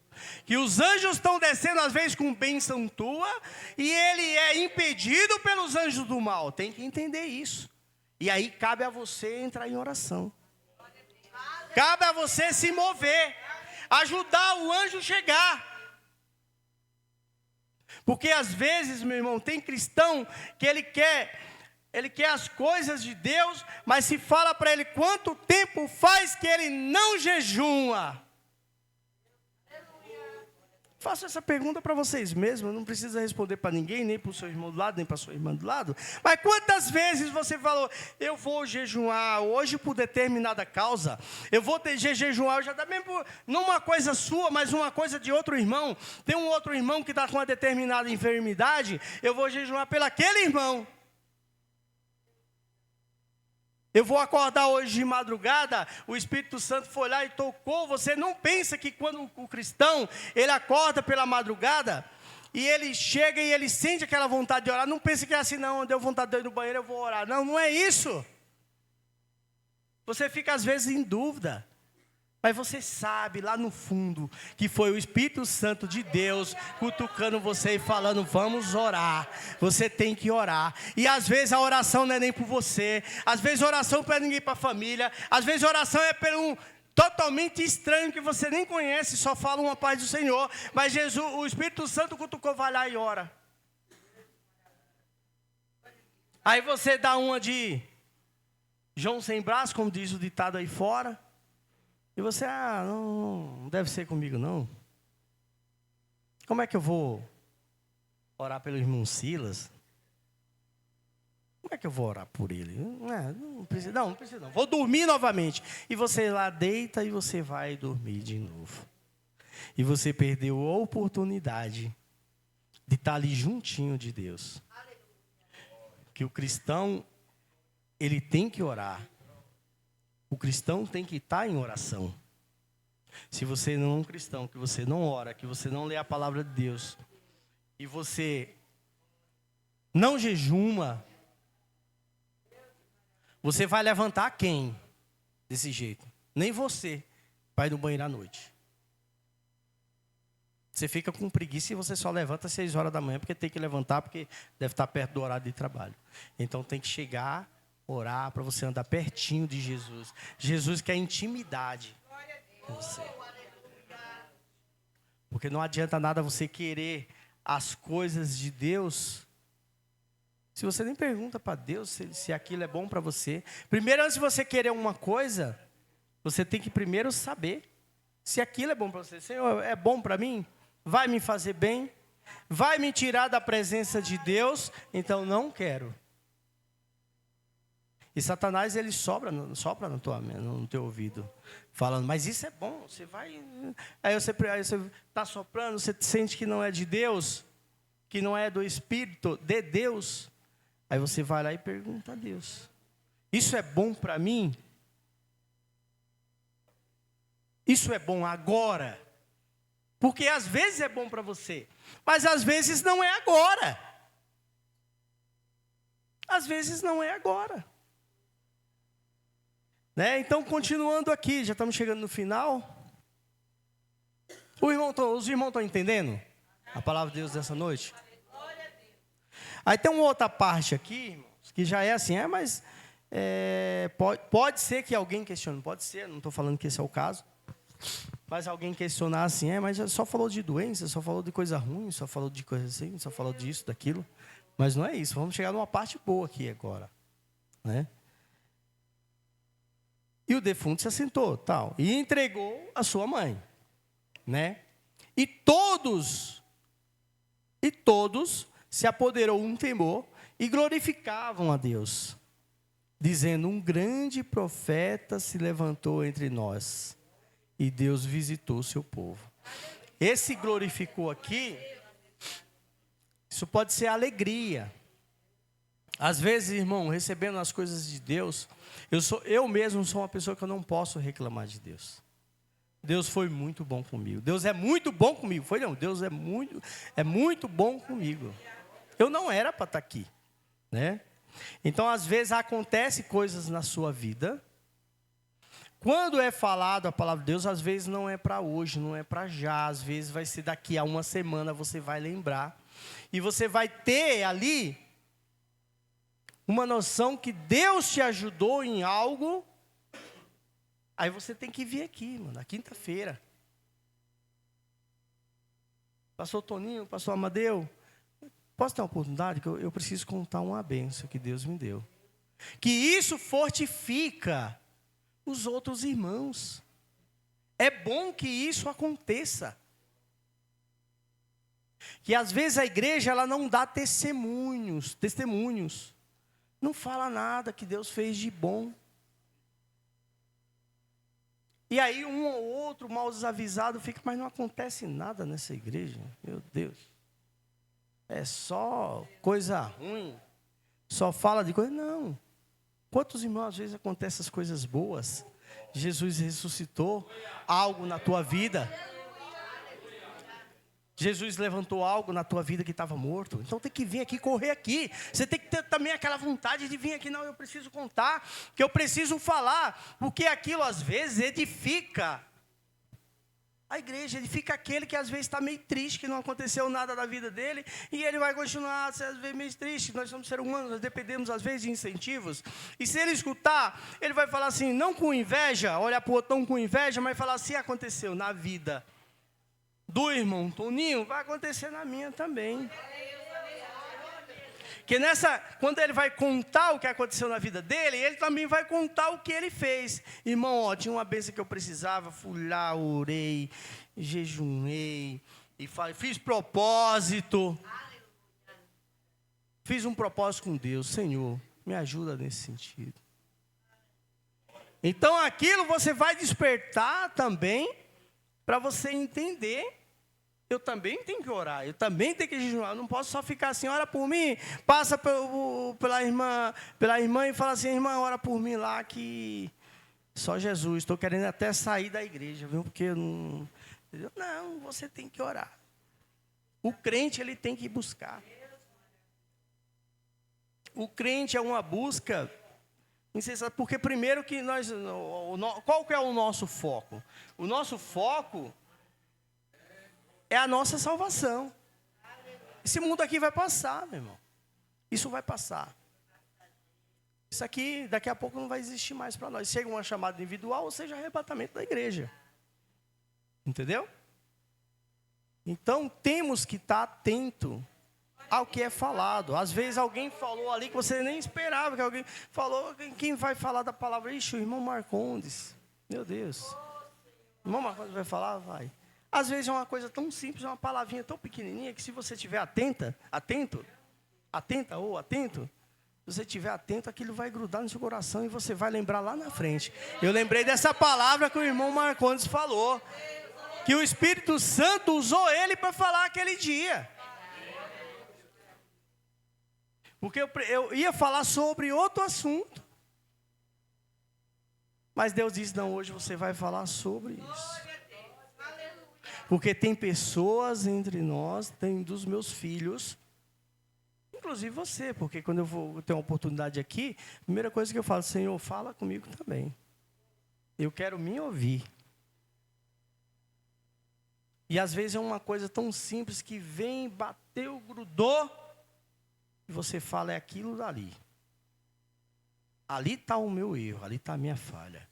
Que os anjos estão descendo às vezes com bênção tua, e ele é impedido pelos anjos do mal. Tem que entender isso. E aí cabe a você entrar em oração. Cabe a você se mover, ajudar o anjo a chegar. Porque às vezes, meu irmão, tem cristão que ele quer as coisas de Deus, mas se fala para ele quanto tempo faz que ele não jejua. Faço essa pergunta para vocês mesmos, não precisa responder para ninguém, nem para o seu irmão do lado, nem para a sua irmã do lado. Mas quantas vezes você falou, eu vou jejuar hoje por determinada causa, eu vou jejuar, já dá mesmo não uma coisa sua, mas uma coisa de outro irmão. Tem um outro irmão que está com uma determinada enfermidade, eu vou jejuar pelaquele irmão. Eu vou acordar hoje de madrugada, o Espírito Santo foi lá e tocou. Você não pensa que quando o cristão, ele acorda pela madrugada, e ele chega e ele sente aquela vontade de orar, não pensa que é assim, não, deu vontade de ir no banheiro, eu vou orar. Não, não é isso. Você fica às vezes em dúvida, mas você sabe lá no fundo que foi o Espírito Santo de Deus cutucando você e falando, vamos orar. Você tem que orar. E às vezes a oração não é nem por você, às vezes a oração não é ninguém para a família, às vezes a oração é por um totalmente estranho que você nem conhece, só fala uma paz do Senhor. Mas Jesus, o Espírito Santo cutucou, vai lá e ora. Aí você dá uma de João sem braço, como diz o ditado aí fora. E você, não deve ser comigo, não. Como é que eu vou orar pelo irmão Silas? Como é que eu vou orar por ele? Não precisa não. Vou dormir novamente. E você lá deita e você vai dormir de novo. E você perdeu a oportunidade de estar ali juntinho de Deus. Que o cristão, ele tem que orar. O cristão tem que estar em oração. Se você não é um cristão, que você não ora, que você não lê a palavra de Deus, e você não jejuma, você vai levantar quem? Desse jeito. Nem você vai no banheiro à noite. Você fica com preguiça e você só levanta às 6 horas da manhã, porque tem que levantar, porque deve estar perto do horário de trabalho. Então tem que chegar, orar, para você andar pertinho de Jesus. Jesus quer intimidade com você. Porque não adianta nada você querer as coisas de Deus, se você nem pergunta para Deus se aquilo é bom para você. Primeiro, antes de você querer uma coisa, você tem que primeiro saber Se aquilo é bom para você, Senhor, é bom para mim? Vai me fazer bem? Vai me tirar da presença de Deus? Então não quero. E Satanás, ele sopra no teu ouvido, falando, mas isso é bom, você vai... Aí você está soprando, você sente que não é de Deus, que não é do Espírito de Deus. Aí você vai lá e pergunta a Deus, isso é bom para mim? Isso é bom agora? Porque às vezes é bom para você, mas às vezes não é agora. Às vezes não é agora. Né? Então, continuando aqui, já estamos chegando no final. Os irmãos estão entendendo a palavra de Deus dessa noite? Aí tem uma outra parte aqui, irmãos, que já é assim, mas pode ser que alguém questione, pode ser, não estou falando que esse é o caso, mas alguém questionar assim, mas só falou de doença, só falou de coisa ruim, só falou de coisa assim, só falou disso, daquilo. Mas não é isso, vamos chegar numa parte boa aqui agora, né? E o defunto se assentou, tal, e entregou a sua mãe, né? E todos se apoderou um temor e glorificavam a Deus, dizendo, um grande profeta se levantou entre nós, e Deus visitou o seu povo. Esse glorificou aqui, isso pode ser alegria. Às vezes, irmão, recebendo as coisas de Deus, eu mesmo sou uma pessoa que eu não posso reclamar de Deus. Deus foi muito bom comigo. Deus é muito bom comigo. Foi não, Deus é muito bom comigo. Eu não era para estar aqui, né? Então, às vezes, acontecem coisas na sua vida. Quando é falado a palavra de Deus, às vezes não é para hoje, não é para já. Às vezes vai ser daqui a uma semana, você vai lembrar. E você vai ter ali uma noção que Deus te ajudou em algo. Aí você tem que vir aqui, mano, na quinta-feira. Pastor Toninho, pastor Amadeu, posso ter uma oportunidade? Que eu preciso contar uma bênção que Deus me deu. Que isso fortifica os outros irmãos. É bom que isso aconteça. Que às vezes a igreja ela não dá testemunhos. Não fala nada que Deus fez de bom. E aí um ou outro mal desavisado fica, mas não acontece nada nessa igreja. Meu Deus. É só coisa ruim. Só fala de coisa. Não. Quantos irmãos às vezes acontecem essas coisas boas? Jesus ressuscitou algo na tua vida. Jesus levantou algo na tua vida que estava morto. Então tem que vir aqui, correr aqui. Você tem que ter também aquela vontade de vir aqui. Não, eu preciso contar, que eu preciso falar. Porque aquilo às vezes edifica a igreja. Edifica aquele que às vezes está meio triste, que não aconteceu nada na vida dele. E ele vai continuar às vezes meio triste. Nós somos seres humanos, nós dependemos às vezes de incentivos. E se ele escutar, ele vai falar assim, não com inveja, olhar para o outro com inveja, mas falar assim, aconteceu na vida do irmão Toninho, vai acontecer na minha também. Que quando ele vai contar o que aconteceu na vida dele, ele também vai contar o que ele fez. Irmão, tinha uma bênção que eu precisava, fui lá, orei, jejuei, e fiz propósito. Fiz um propósito com Deus, Senhor, me ajuda nesse sentido. Então aquilo você vai despertar também, para você entender. Eu também tenho que orar, eu também tenho que jejuar. Eu não posso só ficar assim, ora por mim, passa pela irmã e fala assim, irmã, ora por mim lá que só Jesus. Estou querendo até sair da igreja, viu? Porque eu não... Não, você tem que orar. O crente, ele tem que buscar. O crente é uma busca incessante, porque primeiro que qual que é o nosso foco? O nosso foco é a nossa salvação. Esse mundo aqui vai passar, meu irmão. Isso vai passar. Isso aqui, daqui a pouco, não vai existir mais para nós. Seja uma chamada individual, ou seja, arrebatamento da igreja. Entendeu? Então, temos que estar atento ao que é falado. Às vezes, alguém falou ali que você nem esperava que alguém falou. Quem vai falar da palavra? Ixi, o irmão Marcondes. Meu Deus. Irmão Marcos vai falar? Vai. Às vezes é uma coisa tão simples, uma palavrinha tão pequenininha, que se você estiver atento, se você estiver atento, aquilo vai grudar no seu coração e você vai lembrar lá na frente. Eu lembrei dessa palavra que o irmão Marcondes falou, que o Espírito Santo usou ele para falar aquele dia. Porque eu ia falar sobre outro assunto, mas Deus disse, não, hoje você vai falar sobre isso. Porque tem pessoas entre nós, tem dos meus filhos, inclusive você, porque quando eu vou ter uma oportunidade aqui, a primeira coisa que eu falo, Senhor, fala comigo também. Eu quero me ouvir. E às vezes é uma coisa tão simples que vem, bateu, grudou, e você fala, é aquilo dali. Ali está o meu erro, ali está a minha falha.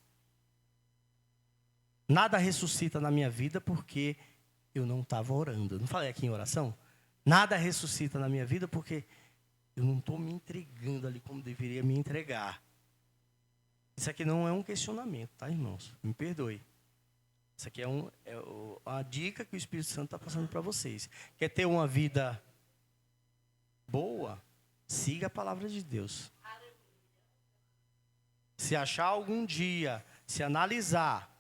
Nada ressuscita na minha vida porque eu não estava orando. Não falei aqui em oração? Nada ressuscita na minha vida porque eu não estou me entregando ali como deveria me entregar. Isso aqui não é um questionamento, tá, irmãos? Me perdoe. Isso aqui é uma dica que o Espírito Santo está passando para vocês. Quer ter uma vida boa? Siga a palavra de Deus. Se achar algum dia, se analisar,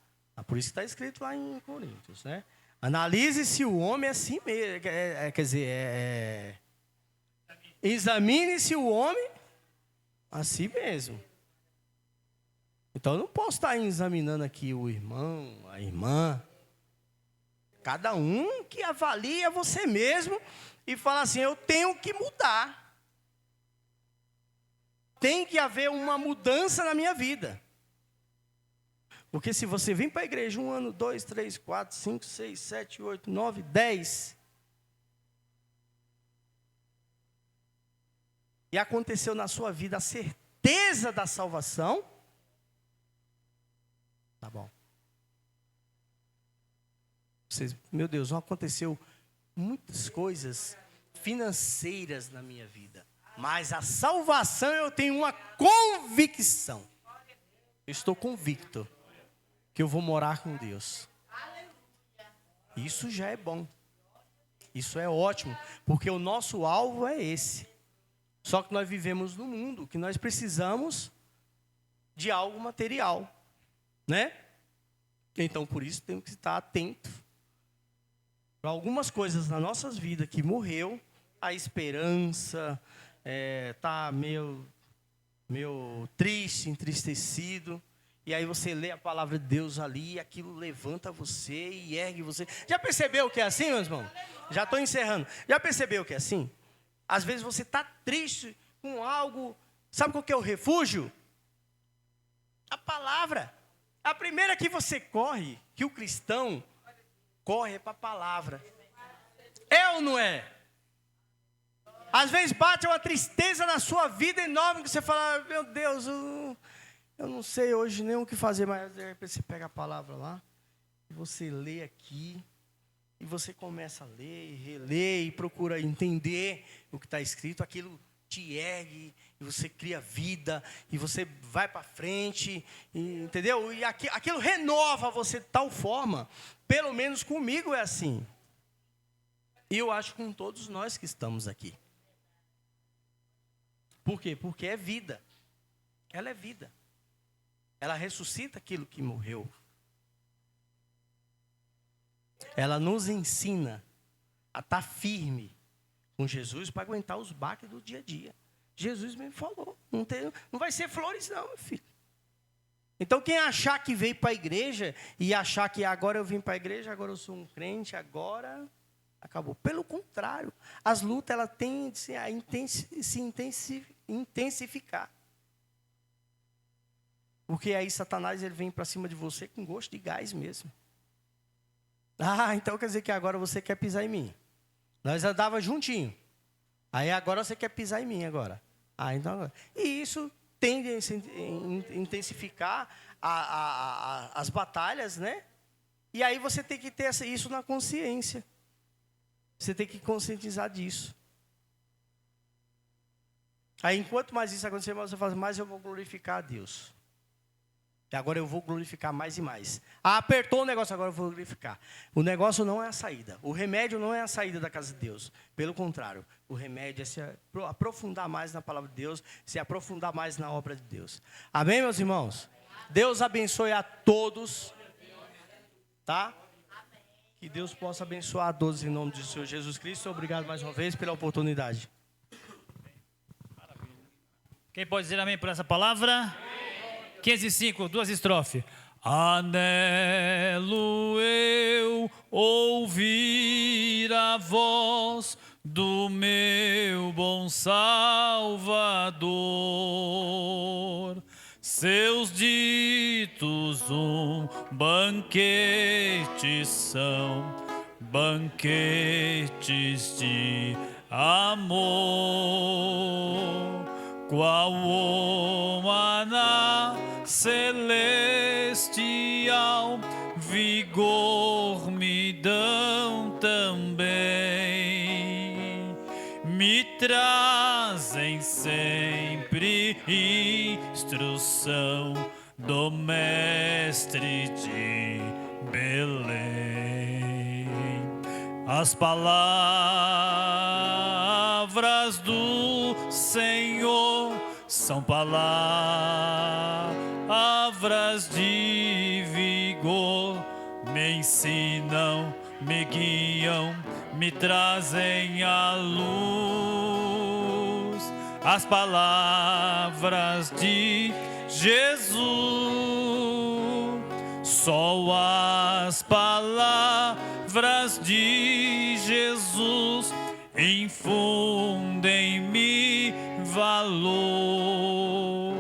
por isso que está escrito lá em Coríntios, né? Analise se o homem é assim mesmo, quer dizer, examine se o homem assim mesmo. Então eu não posso estar examinando aqui o irmão, a irmã. Cada um que avalia você mesmo e fala assim, eu tenho que mudar. Tem que haver uma mudança na minha vida. Porque se você vem para a igreja 1 ano, 2, 3, 4, 5, 6, 7, 8, 9, 10. E aconteceu na sua vida a certeza da salvação. Tá bom. Meu Deus, não aconteceu muitas coisas financeiras na minha vida. Mas a salvação eu tenho uma convicção. Eu estou convicto que eu vou morar com Deus. Isso já é bom. Isso é ótimo, porque o nosso alvo é esse. Só que nós vivemos num mundo que nós precisamos de algo material, né? Então, por isso, temos que estar atento para algumas coisas nas nossas vidas que morreu, a esperança, tá meio triste, entristecido. E aí você lê a palavra de Deus ali, e aquilo levanta você e ergue você. Já percebeu que é assim, meus irmãos? Já estou encerrando. Já percebeu que é assim? Às vezes você está triste com algo. Sabe qual que é o refúgio? A palavra. A primeira que você corre, que o cristão corre é para a palavra. É ou não é? Às vezes bate uma tristeza na sua vida enorme, que você fala, meu Deus, eu não sei hoje nem o que fazer, mas de repente você pega a palavra lá, e você lê aqui, e você começa a ler, reler, e procura entender o que está escrito, aquilo te ergue, e você cria vida, e você vai para frente, entendeu? E aquilo renova você de tal forma, pelo menos comigo é assim. E eu acho com todos nós que estamos aqui. Por quê? Porque é vida. Ela é vida. Ela ressuscita aquilo que morreu. Ela nos ensina a estar firme com Jesus para aguentar os baques do dia a dia. Jesus me falou, não vai ser flores não, meu filho. Então quem achar que veio para a igreja e achar que agora eu vim para a igreja, agora eu sou um crente, agora acabou. Pelo contrário, as lutas elas tendem a se intensificar. Porque aí Satanás ele vem para cima de você com gosto de gás mesmo. Então quer dizer que agora você quer pisar em mim. Nós andava juntinho. Aí agora você quer pisar em mim agora. Então agora. E isso tende a intensificar as batalhas, né? E aí você tem que ter isso na consciência. Você tem que conscientizar disso. Aí enquanto mais isso acontecer, mais você fala, mais eu vou glorificar a Deus. E agora eu vou glorificar mais e mais. Ah, apertou o negócio, agora eu vou glorificar. O negócio não é a saída. O remédio não é a saída da casa de Deus. Pelo contrário, o remédio é se aprofundar mais na palavra de Deus, se aprofundar mais na obra de Deus. Amém, meus irmãos? Deus abençoe a todos. Tá? Que Deus possa abençoar a todos em nome do Senhor Jesus Cristo. Obrigado mais uma vez pela oportunidade. Quem pode dizer amém por essa palavra? 15:5, 2 estrofes. Anelo eu ouvir a voz do meu bom Salvador. Seus ditos banquete são, banquetes de amor. Qual o maná celestial, vigor me dão também, me trazem sempre instrução do Mestre de Belém. As palavras do Senhor são palavras de vigor, me ensinam, me guiam, me trazem a luz. As palavras de Jesus, só as palavras de Jesus infundem-me valor.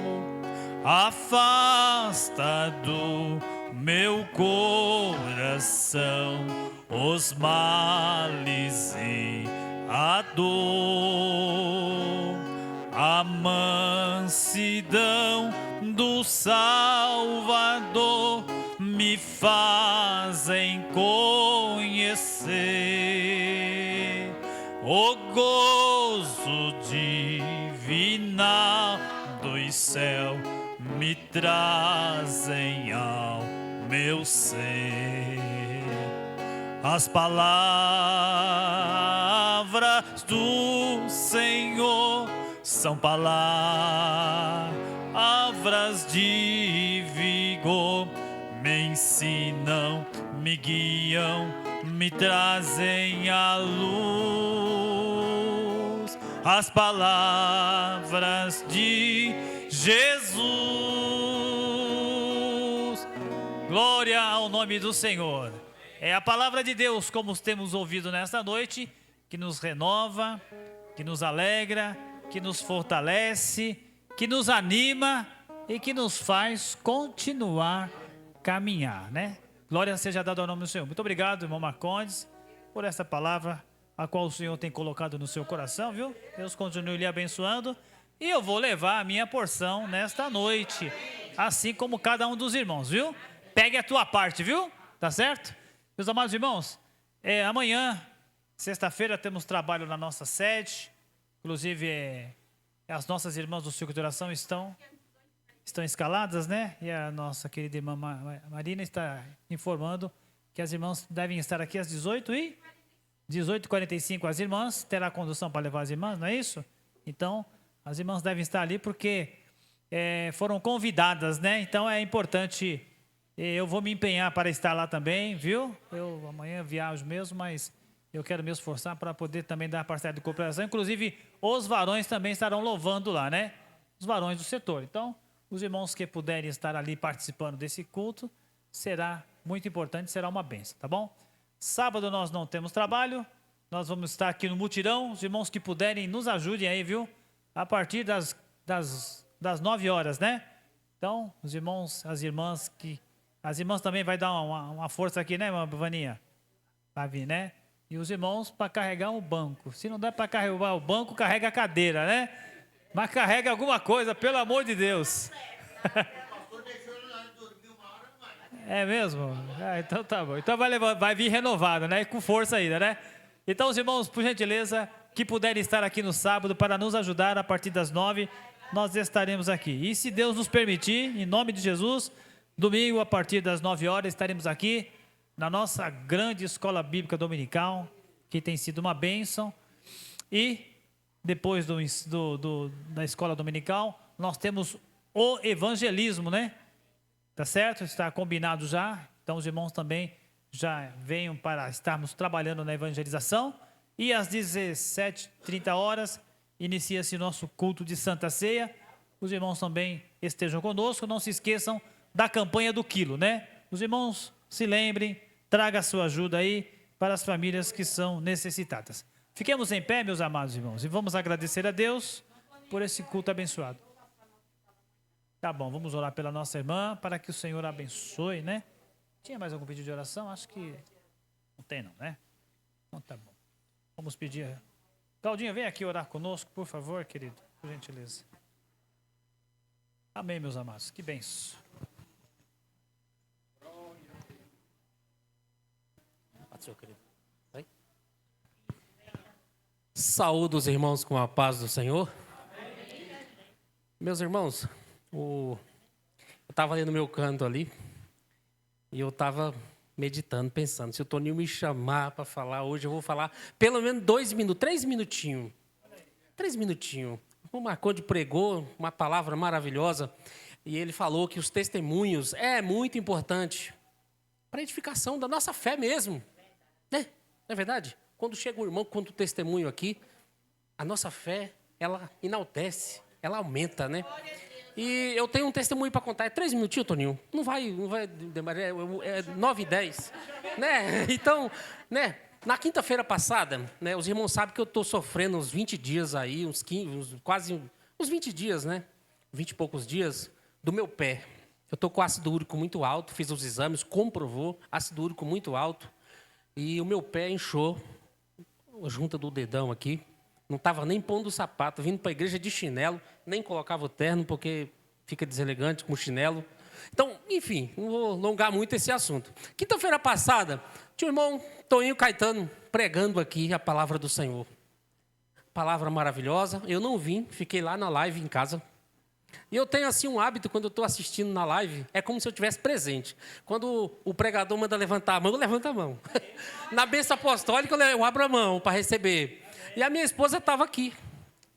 Afasta do meu coração os males e a dor. A mansidão do Salvador me fazem conhecer o gozo divinal dos céus, me trazem ao meu ser. As palavras do Senhor são palavras de vigor, me ensinam, me guiam, me trazem a luz. As palavras de Jesus. Glória ao nome do Senhor. É a palavra de Deus, como temos ouvido nesta noite, que nos renova, que nos alegra, que nos fortalece, que nos anima e que nos faz continuar caminhar, né? Glória seja dada ao nome do Senhor. Muito obrigado, irmão Marcondes, por essa palavra a qual o Senhor tem colocado no seu coração, viu? Deus continue lhe abençoando e eu vou levar a minha porção nesta noite, assim como cada um dos irmãos, viu? Pegue a tua parte, viu? Tá certo? Meus amados irmãos, amanhã, sexta-feira, temos trabalho na nossa sede. Inclusive, as nossas irmãs do Círculo de Oração estão escaladas, né? E a nossa querida irmã Marina está informando que as irmãs devem estar aqui às 18h45. As irmãs terá condução para levar as irmãs, não é isso? Então, as irmãs devem estar ali porque foram convidadas, né? Então, é importante. Eu vou me empenhar para estar lá também, viu? Eu amanhã viajo mesmo, mas eu quero me esforçar para poder também dar parcela de cooperação. Inclusive, os varões também estarão louvando lá, né? Os varões do setor. Então, os irmãos que puderem estar ali participando desse culto, será muito importante, será uma bênção, tá bom? Sábado nós não temos trabalho, nós vamos estar aqui no mutirão. Os irmãos que puderem, nos ajudem aí, viu? A partir das 9 horas, né? Então, os irmãos, as irmãs também vai dar uma força aqui, né, Vaninha? Vai vir, né? E os irmãos para carregar o banco. Se não der para carregar o banco, carrega a cadeira, né? Mas carrega alguma coisa, pelo amor de Deus. É mesmo? Então tá bom. Então vai vir renovado, né? Com força ainda, né? Então, os irmãos, por gentileza, que puderem estar aqui no sábado para nos ajudar a partir das 9, nós estaremos aqui. E se Deus nos permitir, em nome de Jesus, Domingo, a partir das 9 horas, estaremos aqui na nossa grande escola bíblica dominical, que tem sido uma bênção. E depois da escola dominical, nós temos o evangelismo, né? Tá certo? Está combinado já. Então os irmãos também já venham para estarmos trabalhando na evangelização. E às 17h30 inicia-se nosso culto de Santa Ceia. Os irmãos também estejam conosco. Não se esqueçam da campanha do quilo, né? Os irmãos se lembrem, traga a sua ajuda aí para as famílias que são necessitadas. Fiquemos em pé, meus amados irmãos, e vamos agradecer a Deus por esse culto abençoado. Tá bom, vamos orar pela nossa irmã, para que o Senhor abençoe, né? Tinha mais algum pedido de oração? Acho que não tem não, né? Então tá bom. Vamos pedir. Claudinho, vem aqui orar conosco, por favor, querido, por gentileza. Amém, meus amados, que benção. Saúdo os irmãos com a paz do Senhor. Meus irmãos, eu estava ali no meu canto ali e eu estava meditando, pensando, se o Toninho me chamar para falar hoje, eu vou falar pelo menos 2 minutos, 3 minutinhos. 3 minutinhos. O Marconde pregou uma palavra maravilhosa e ele falou que os testemunhos é muito importante para a edificação da nossa fé mesmo. Né? Não é verdade? Quando chega um irmão, conta o testemunho aqui, a nossa fé, ela enaltece, ela aumenta, né? E eu tenho um testemunho para contar. É 3 minutinhos, Toninho? Não vai demorar, é 9h10. Né? Então, né? Na quinta-feira passada, né? Os irmãos sabem que eu estou sofrendo uns 20 dias aí, uns 20 dias, né? 20 e poucos dias do meu pé. Eu estou com ácido úrico muito alto, fiz os exames, comprovou, ácido úrico muito alto. E o meu pé inchou, a junta do dedão aqui. Não estava nem pondo o sapato, vindo para a igreja de chinelo, nem colocava o terno, porque fica deselegante com o chinelo. Então, enfim, não vou alongar muito esse assunto. Quinta-feira passada, tinha o irmão Toninho Caetano pregando aqui a palavra do Senhor. Palavra maravilhosa. Eu não vim, fiquei lá na live em casa. E eu tenho assim um hábito, quando eu estou assistindo na live, é como se eu estivesse presente. Quando o pregador manda levantar a mão, eu levanto a mão. Na bênção apostólica, eu abro a mão para receber. E a minha esposa estava aqui.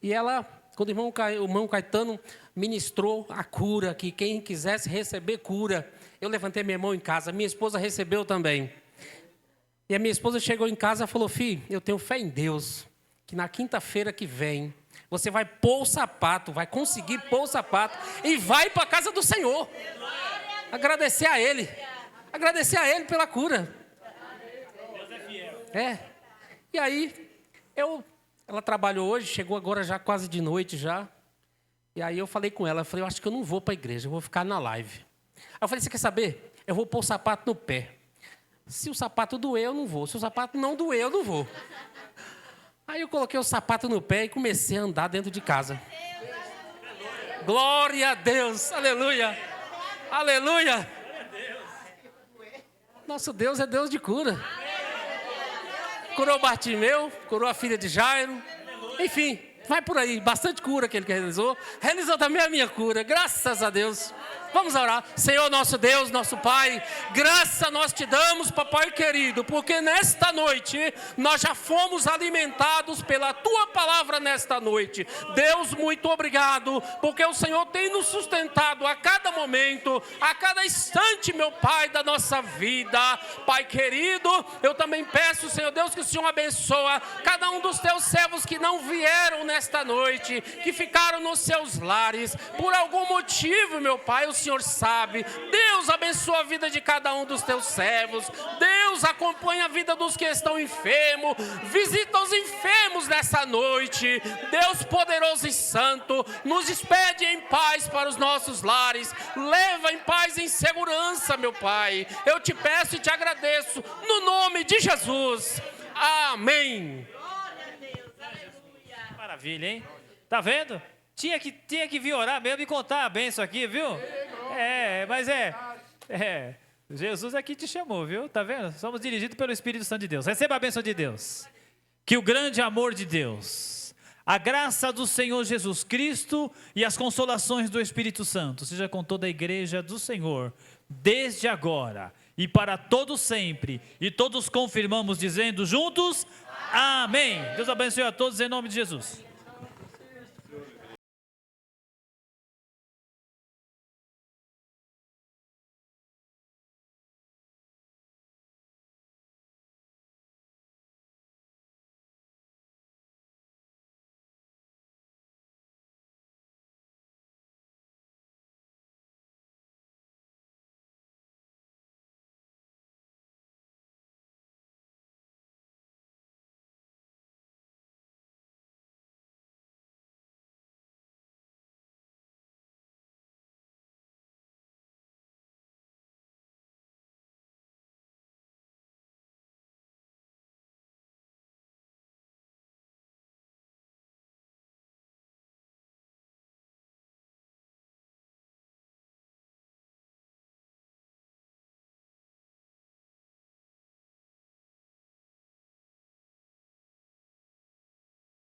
E ela, quando o irmão Caetano ministrou a cura, que quem quisesse receber cura, eu levantei minha mão em casa. Minha esposa recebeu também. E a minha esposa chegou em casa e falou, filho, eu tenho fé em Deus, que na quinta-feira que vem, você vai pôr o sapato, vai conseguir pôr o sapato e vai para a casa do Senhor. Agradecer a Ele. Agradecer a Ele pela cura. Deus é fiel. É. E aí, ela trabalhou hoje, chegou agora já quase de noite já. E aí eu falei com ela, eu acho que eu não vou para a igreja, eu vou ficar na live. Aí eu falei, você quer saber? Eu vou pôr o sapato no pé. Se o sapato doer, eu não vou. Se o sapato não doer, eu não vou. Aí eu coloquei o sapato no pé e comecei a andar dentro de casa. Glória a Deus, aleluia, aleluia. Nosso Deus é Deus de cura. Curou Bartimeu, curou a filha de Jairo. Enfim, vai por aí, bastante cura que ele realizou. Realizou também a minha cura, graças a Deus. Vamos orar. Senhor nosso Deus, nosso Pai, graça nós te damos, papai querido, porque nesta noite nós já fomos alimentados pela tua palavra nesta noite. Deus, muito obrigado, porque o Senhor tem nos sustentado a cada momento, a cada instante, meu Pai, da nossa vida. Pai querido, eu também peço, Senhor Deus, que o Senhor abençoa cada um dos teus servos que não vieram nesta noite, que ficaram nos seus lares, por algum motivo, meu Pai, o Senhor sabe. Deus, abençoa a vida de cada um dos teus servos. Deus, acompanha a vida dos que estão enfermos. Visita os enfermos nessa noite. Deus poderoso e santo, nos despede em paz para os nossos lares. Leva em paz e em segurança, meu Pai. Eu te peço e te agradeço no nome de Jesus. Amém. Maravilha, hein? Tá vendo? Tinha que vir orar mesmo e contar a bênção aqui, viu? Mas Jesus aqui te chamou, viu? Tá vendo? Somos dirigidos pelo Espírito Santo de Deus. Receba a bênção de Deus. Que o grande amor de Deus, a graça do Senhor Jesus Cristo e as consolações do Espírito Santo seja com toda a igreja do Senhor, desde agora e para todo sempre. E todos confirmamos dizendo juntos, amém. Deus abençoe a todos em nome de Jesus.